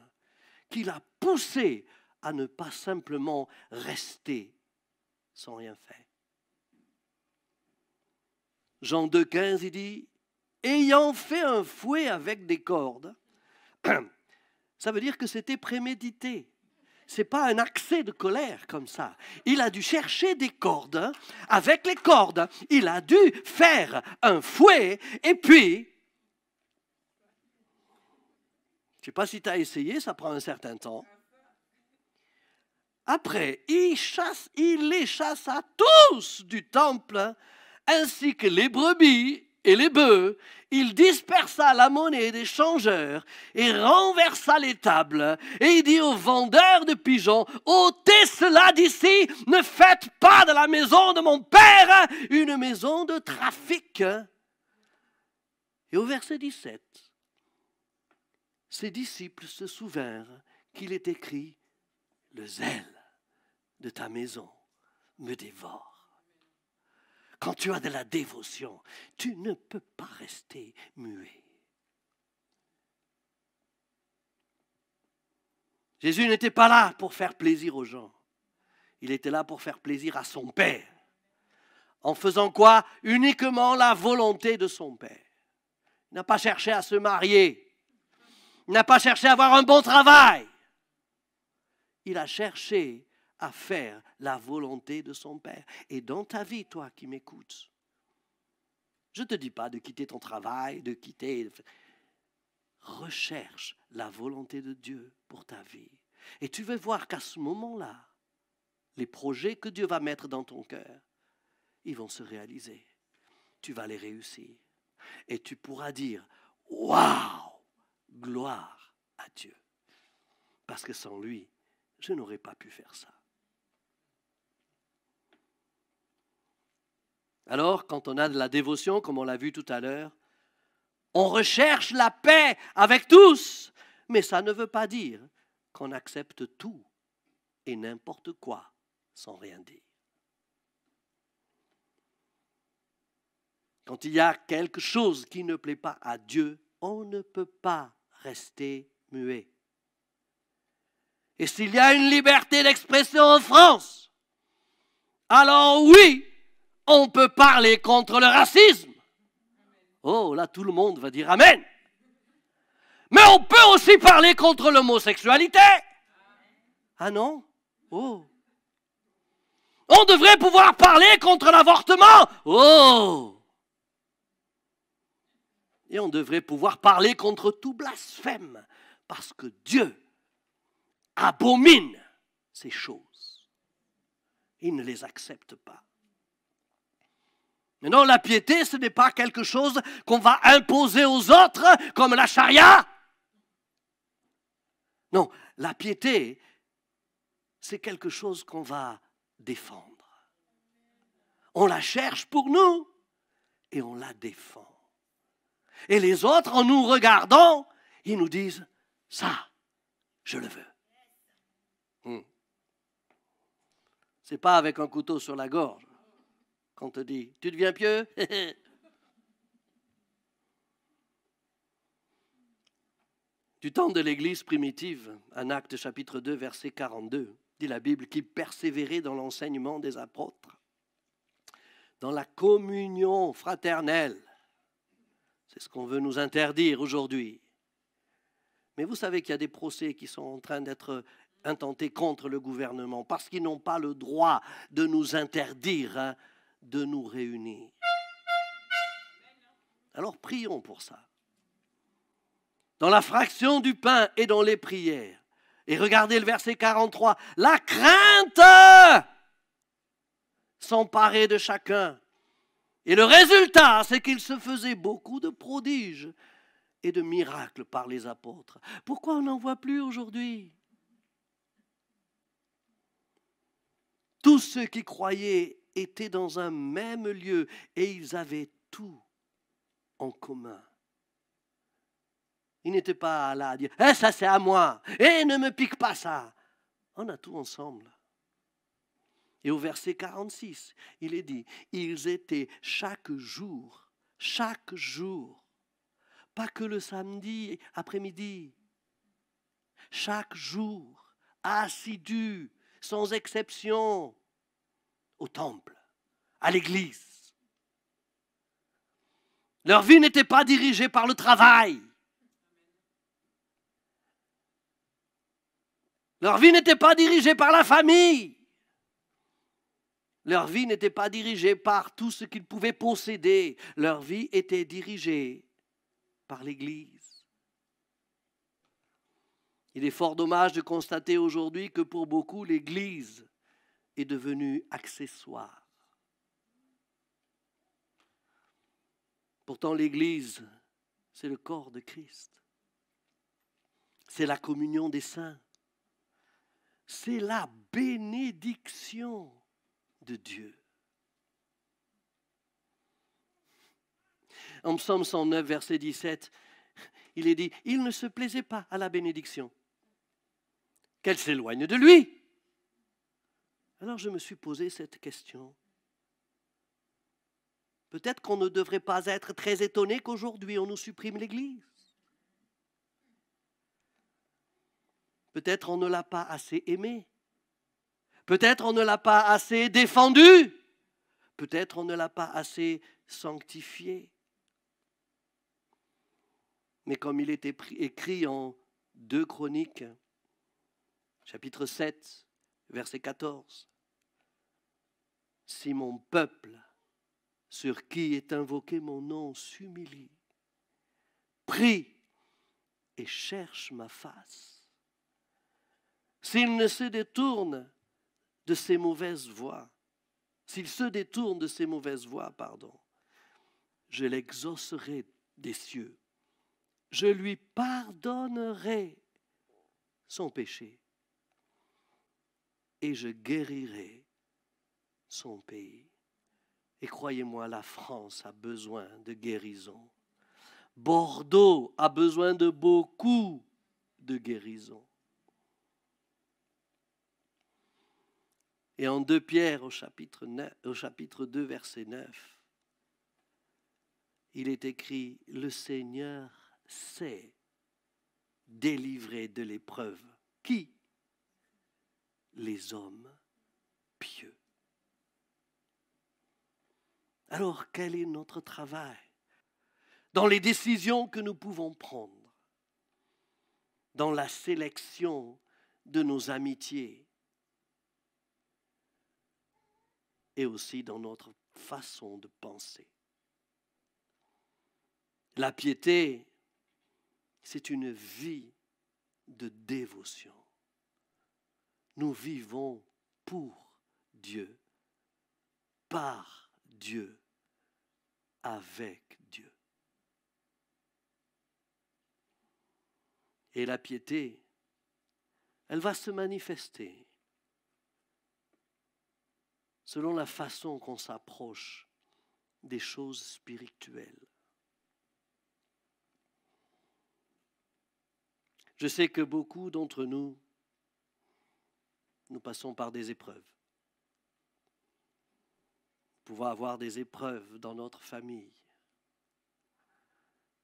qui l'a poussé à ne pas simplement rester sans rien faire. Jean 2,15, il dit « Ayant fait un fouet avec des cordes », ça veut dire que c'était prémédité. Ce n'est pas un accès de colère comme ça. Il a dû chercher des cordes. Avec les cordes, il a dû faire un fouet et puis... Je ne sais pas si tu as essayé, ça prend un certain temps. Après, il les chassa tous du temple, ainsi que les brebis et les bœufs. Il dispersa la monnaie des changeurs et renversa les tables. Et il dit aux vendeurs de pigeons, ôtez cela d'ici, ne faites pas de la maison de mon père une maison de trafic. Et au verset 17, ses disciples se souvinrent qu'il est écrit « Le zèle de ta maison me dévore ». Quand tu as de la dévotion, tu ne peux pas rester muet. Jésus n'était pas là pour faire plaisir aux gens. Il était là pour faire plaisir à son Père. En faisant quoi? Uniquement la volonté de son Père. Il n'a pas cherché à se marier. Il n'a pas cherché à avoir un bon travail. Il a cherché à faire la volonté de son Père. Et dans ta vie, toi qui m'écoutes, je ne te dis pas de quitter ton travail, de quitter... Recherche la volonté de Dieu pour ta vie. Et tu vas voir qu'à ce moment-là, les projets que Dieu va mettre dans ton cœur, ils vont se réaliser. Tu vas les réussir. Et tu pourras dire, « Waouh! Gloire à Dieu. » Parce que sans lui, je n'aurais pas pu faire ça. Alors, quand on a de la dévotion, comme on l'a vu tout à l'heure, on recherche la paix avec tous, mais ça ne veut pas dire qu'on accepte tout et n'importe quoi sans rien dire. Quand il y a quelque chose qui ne plaît pas à Dieu, on ne peut pas rester muet. Et s'il y a une liberté d'expression en France, alors oui, on peut parler contre le racisme. Oh, là, tout le monde va dire Amen. Mais on peut aussi parler contre l'homosexualité. Ah non? Oh. On devrait pouvoir parler contre l'avortement. Oh. Et on devrait pouvoir parler contre tout blasphème, parce que Dieu abomine ces choses. Il ne les accepte pas. Mais non, la piété, ce n'est pas quelque chose qu'on va imposer aux autres, comme la charia. Non, la piété, c'est quelque chose qu'on va défendre. On la cherche pour nous et on la défend. Et les autres, en nous regardant, ils nous disent, ça, je le veux. C'est pas avec un couteau sur la gorge qu'on te dit, tu deviens pieux? Du temps de l'Église primitive, en Actes chapitre 2, verset 42, dit la Bible, qui persévérait dans l'enseignement des apôtres, dans la communion fraternelle. C'est ce qu'on veut nous interdire aujourd'hui. Mais vous savez qu'il y a des procès qui sont en train d'être intentés contre le gouvernement parce qu'ils n'ont pas le droit de nous interdire de nous réunir. Alors prions pour ça. Dans la fraction du pain et dans les prières. Et regardez le verset 43. La crainte s'emparait de chacun. Et le résultat, c'est qu'il se faisait beaucoup de prodiges et de miracles par les apôtres. Pourquoi on n'en voit plus aujourd'hui? Tous ceux qui croyaient étaient dans un même lieu et ils avaient tout en commun. Ils n'étaient pas là à dire « ça c'est à moi, ne me pique pas ça ». On a tout ensemble. Et au verset 46, il est dit « Ils étaient chaque jour, pas que le samedi après-midi, chaque jour, assidus, sans exception, au temple, à l'église. » Leur vie n'était pas dirigée par le travail. Leur vie n'était pas dirigée par la famille. Leur vie n'était pas dirigée par tout ce qu'ils pouvaient posséder. Leur vie était dirigée par l'Église. Il est fort dommage de constater aujourd'hui que pour beaucoup, l'Église est devenue accessoire. Pourtant, l'Église, c'est le corps de Christ. C'est la communion des saints. C'est la bénédiction de Dieu. En Psaume 109, verset 17, il est dit, il ne se plaisait pas à la bénédiction, qu'elle s'éloigne de lui. Alors je me suis posé cette question. Peut-être qu'on ne devrait pas être très étonné qu'aujourd'hui on nous supprime l'Église. Peut-être on ne l'a pas assez aimé. Peut-être on ne l'a pas assez défendu. Peut-être on ne l'a pas assez sanctifié. Mais comme il est écrit en 2 Chroniques, chapitre 7, verset 14, « Si mon peuple, sur qui est invoqué mon nom, s'humilie, prie et cherche ma face, s'il ne se détourne de ses mauvaises voies, je l'exaucerai des cieux. Je lui pardonnerai son péché et je guérirai son pays. » Et croyez-moi, la France a besoin de guérison. Bordeaux a besoin de beaucoup de guérison. Et en 2 Pierre, au chapitre 2, verset 9, il est écrit, « Le Seigneur sait délivrer de l'épreuve. » Qui? Les hommes pieux. Alors, quel est notre travail dans les décisions que nous pouvons prendre, dans la sélection de nos amitiés, et aussi dans notre façon de penser. La piété, c'est une vie de dévotion. Nous vivons pour Dieu, par Dieu, avec Dieu. Et la piété, elle va se manifester selon la façon qu'on s'approche des choses spirituelles. Je sais que beaucoup d'entre nous, nous passons par des épreuves. Nous pouvons avoir des épreuves dans notre famille.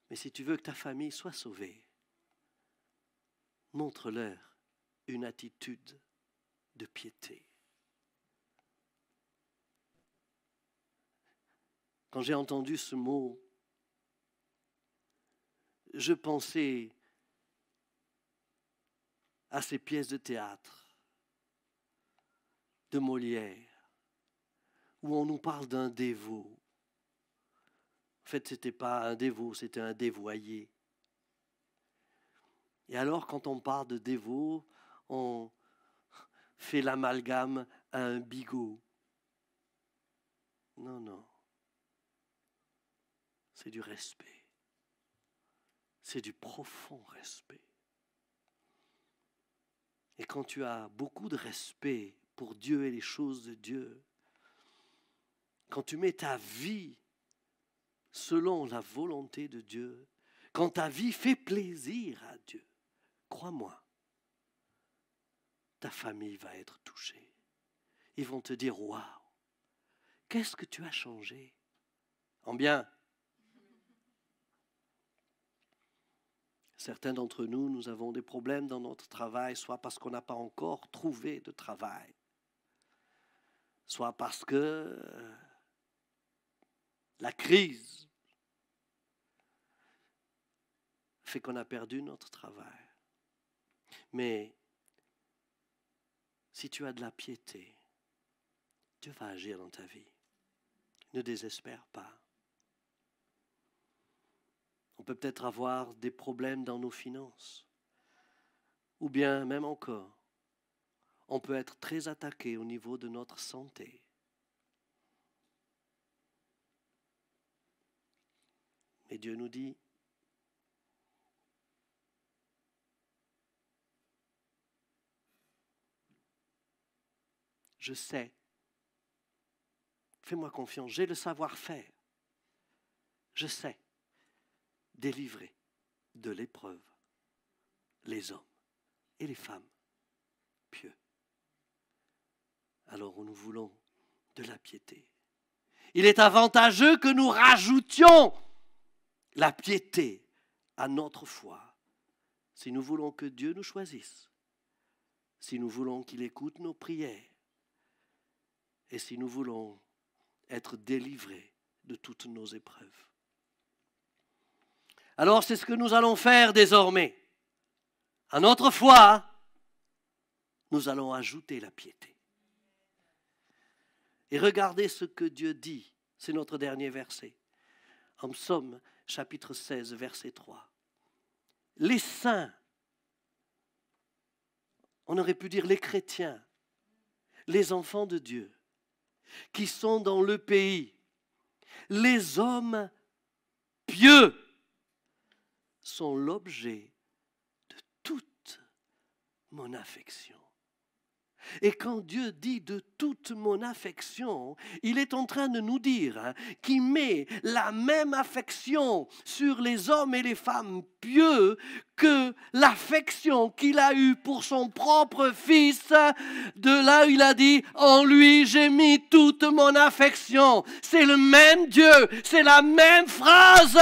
Mais si tu veux que ta famille soit sauvée, montre-leur une attitude de piété. Quand j'ai entendu ce mot, je pensais à ces pièces de théâtre de Molière, où on nous parle d'un dévot. En fait, ce n'était pas un dévot, c'était un dévoyé. Et alors, quand on parle de dévot, on fait l'amalgame à un bigot. Non, non. C'est du respect. C'est du profond respect. Et quand tu as beaucoup de respect pour Dieu et les choses de Dieu, quand tu mets ta vie selon la volonté de Dieu, quand ta vie fait plaisir à Dieu, crois-moi, ta famille va être touchée. Ils vont te dire, waouh, qu'est-ce que tu as changé en bien? Certains d'entre nous, nous avons des problèmes dans notre travail, soit parce qu'on n'a pas encore trouvé de travail, soit parce que la crise fait qu'on a perdu notre travail. Mais si tu as de la piété, Dieu va agir dans ta vie. Ne désespère pas. On peut peut-être avoir des problèmes dans nos finances. Ou bien, même encore, on peut être très attaqué au niveau de notre santé. Mais Dieu nous dit, je sais, fais-moi confiance, j'ai le savoir-faire. Je sais délivrer de l'épreuve les hommes et les femmes pieux. Alors nous voulons de la piété. Il est avantageux que nous rajoutions la piété à notre foi si nous voulons que Dieu nous choisisse, si nous voulons qu'il écoute nos prières et si nous voulons être délivrés de toutes nos épreuves. Alors c'est ce que nous allons faire désormais. À notre foi, nous allons ajouter la piété. Et regardez ce que Dieu dit, c'est notre dernier verset. En Psaume chapitre 16, verset 3. Les saints, on aurait pu dire les chrétiens, les enfants de Dieu, qui sont dans le pays, les hommes pieux, sont l'objet de toute mon affection. Et quand Dieu dit de toute mon affection, il est en train de nous dire qu'il met la même affection sur les hommes et les femmes pieux que l'affection qu'il a eue pour son propre fils. De là, il a dit, en lui, j'ai mis toute mon affection. C'est le même Dieu, c'est la même phrase.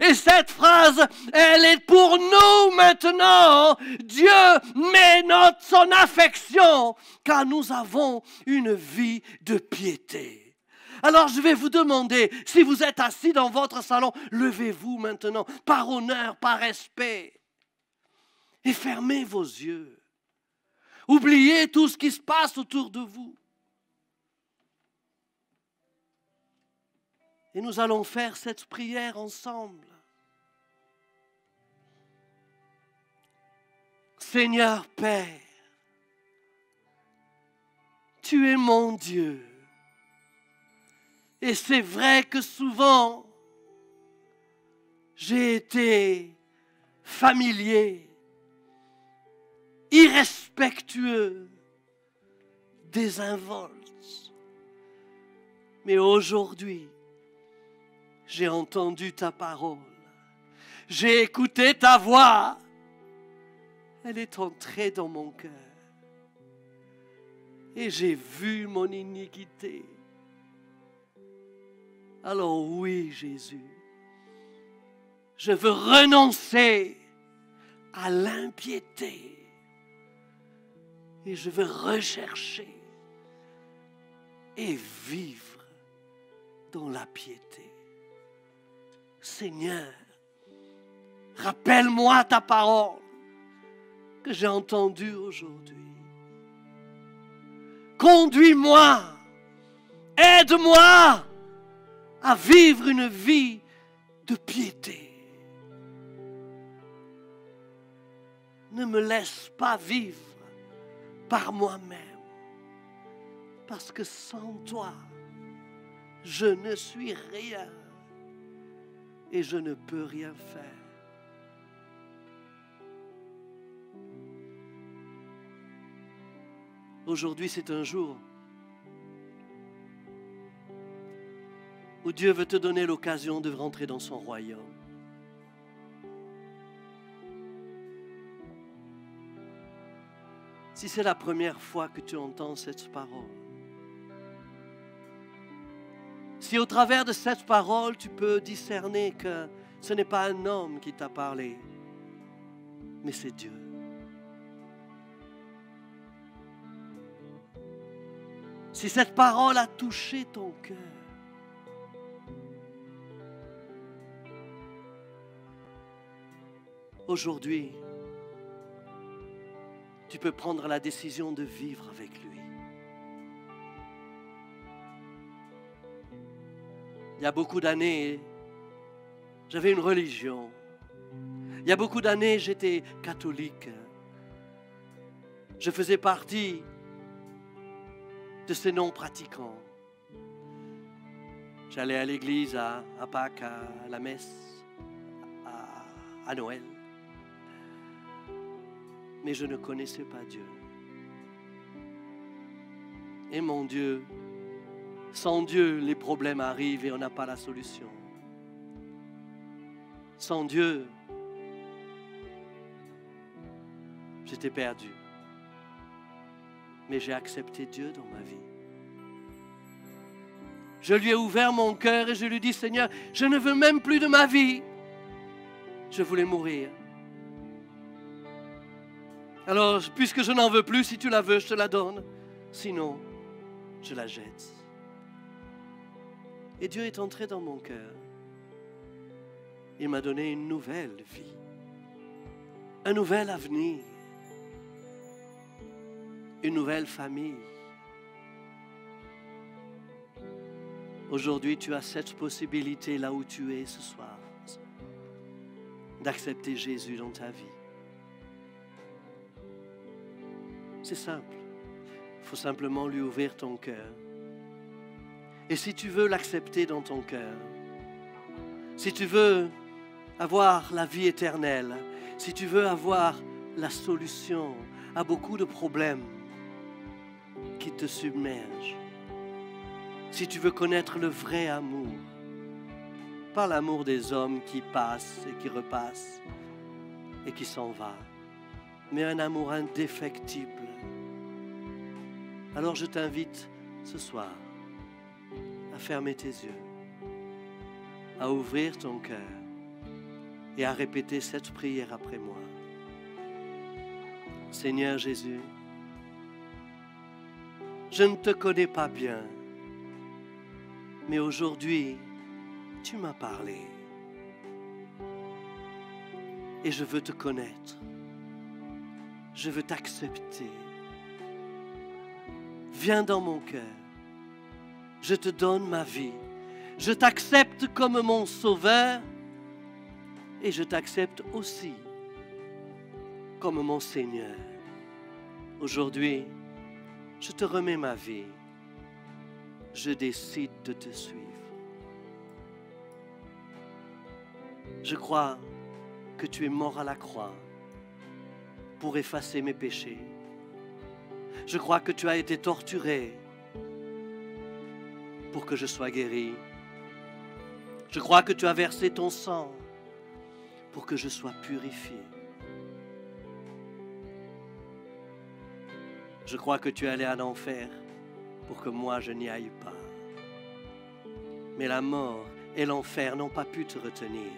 Et cette phrase, elle est pour nous maintenant. Dieu met son affection, car nous avons une vie de piété. Alors je vais vous demander, si vous êtes assis dans votre salon, levez-vous maintenant, par honneur, par respect, et fermez vos yeux. Oubliez tout ce qui se passe autour de vous. Et nous allons faire cette prière ensemble. Seigneur Père, tu es mon Dieu. Et c'est vrai que souvent, j'ai été familier, irrespectueux, désinvolte, Mais aujourd'hui, j'ai entendu ta parole. J'ai écouté ta voix. Elle est entrée dans mon cœur. Et j'ai vu mon iniquité. Alors oui, Jésus, je veux renoncer à l'impiété. Et je veux rechercher et vivre dans la piété. Seigneur, rappelle-moi ta parole que j'ai entendue aujourd'hui. Conduis-moi, aide-moi à vivre une vie de piété. Ne me laisse pas vivre par moi-même, parce que sans toi, je ne suis rien et je ne peux rien faire. Aujourd'hui, c'est un jour où Dieu veut te donner l'occasion de rentrer dans son royaume. Si c'est la première fois que tu entends cette parole, si au travers de cette parole, tu peux discerner que ce n'est pas un homme qui t'a parlé, mais c'est Dieu. Si cette parole a touché ton cœur, aujourd'hui, tu peux prendre la décision de vivre avec lui. Il y a beaucoup d'années, j'avais une religion. Il y a beaucoup d'années, j'étais catholique. Je faisais partie de ces non-pratiquants. J'allais à l'église à Pâques, à la messe, à Noël. Mais je ne connaissais pas Dieu. Et mon Dieu, sans Dieu, les problèmes arrivent et on n'a pas la solution. Sans Dieu, j'étais perdu. Mais j'ai accepté Dieu dans ma vie. Je lui ai ouvert mon cœur et je lui ai dit, Seigneur, je ne veux même plus de ma vie. Je voulais mourir. Alors, puisque je n'en veux plus, si tu la veux, je te la donne. Sinon, je la jette. Et Dieu est entré dans mon cœur. Il m'a donné une nouvelle vie. Un nouvel avenir. Une nouvelle famille. Aujourd'hui, tu as cette possibilité là où tu es ce soir, d'accepter Jésus dans ta vie. C'est simple. Il faut simplement lui ouvrir ton cœur. Et si tu veux l'accepter dans ton cœur, si tu veux avoir la vie éternelle, si tu veux avoir la solution à beaucoup de problèmes qui te submergent, si tu veux connaître le vrai amour, pas l'amour des hommes qui passent et qui repassent et qui s'en va, mais un amour indéfectible, alors je t'invite ce soir à fermer tes yeux, à ouvrir ton cœur et à répéter cette prière après moi. Seigneur Jésus, je ne te connais pas bien, mais aujourd'hui, tu m'as parlé et je veux te connaître. Je veux t'accepter. Viens dans mon cœur. Je te donne ma vie. Je t'accepte comme mon sauveur et je t'accepte aussi comme mon Seigneur. Aujourd'hui, je te remets ma vie. Je décide de te suivre. Je crois que tu es mort à la croix pour effacer mes péchés. Je crois que tu as été torturé pour que je sois guéri. Je crois que tu as versé ton sang pour que je sois purifié. Je crois que tu es allé en enfer pour que moi je n'y aille pas. Mais la mort et l'enfer n'ont pas pu te retenir.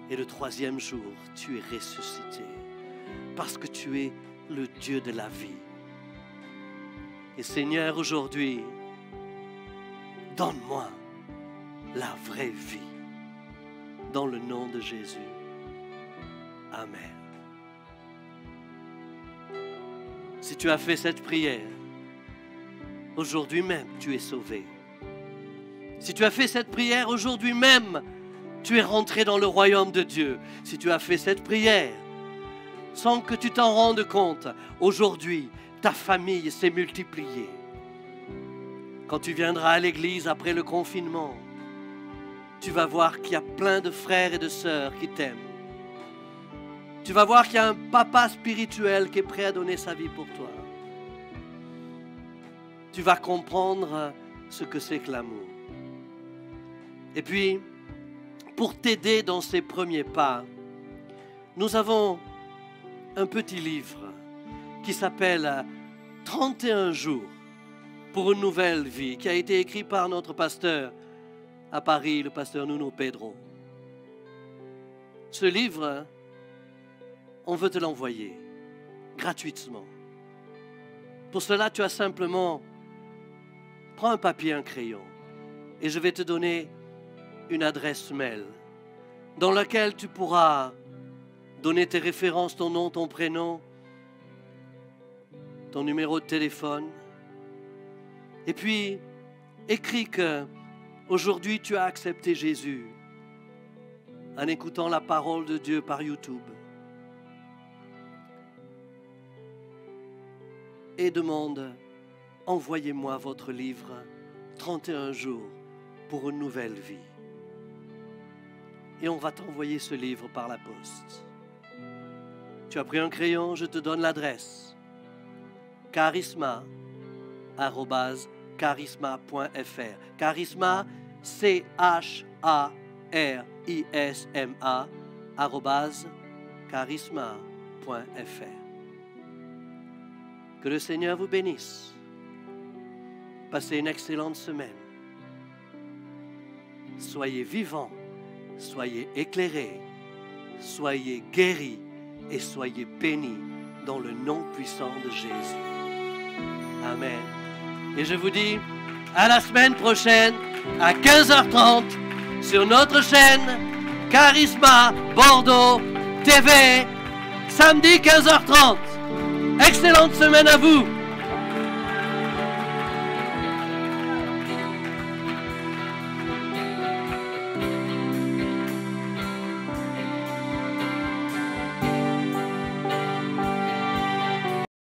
Et le troisième jour, tu es ressuscité parce que tu es le Dieu de la vie. Et Seigneur, aujourd'hui, donne-moi la vraie vie. Dans le nom de Jésus. Amen. Si tu as fait cette prière, aujourd'hui même, tu es sauvé. Si tu as fait cette prière, aujourd'hui même, tu es rentré dans le royaume de Dieu. Si tu as fait cette prière, sans que tu t'en rendes compte, aujourd'hui, ta famille s'est multipliée. Quand tu viendras à l'église après le confinement, tu vas voir qu'il y a plein de frères et de sœurs qui t'aiment. Tu vas voir qu'il y a un papa spirituel qui est prêt à donner sa vie pour toi. Tu vas comprendre ce que c'est que l'amour. Et puis, pour t'aider dans ces premiers pas, nous avons un petit livre qui s'appelle 31 jours pour une nouvelle vie, qui a été écrit par notre pasteur à Paris, le pasteur Nuno Pedro. Ce livre, on veut te l'envoyer gratuitement. Pour cela, tu as simplement, prends un papier, un crayon, et je vais te donner une adresse mail dans laquelle tu pourras donner tes références, ton nom, ton prénom, ton numéro de téléphone, et puis écris que aujourd'hui, tu as accepté Jésus en écoutant la parole de Dieu par YouTube. Et demande, envoyez-moi votre livre 31 jours pour une nouvelle vie. Et on va t'envoyer ce livre par la poste. Tu as pris un crayon, je te donne l'adresse. charisma@charisma.fr. Charisma, charisma, @charisma.fr. Que le Seigneur vous bénisse. Passez une excellente semaine. Soyez vivants, soyez éclairés, soyez guéris et soyez bénis dans le nom puissant de Jésus. Amen. Et je vous dis à la semaine prochaine à 15h30 sur notre chaîne Charisma Bordeaux TV, samedi 15h30. Excellente semaine à vous.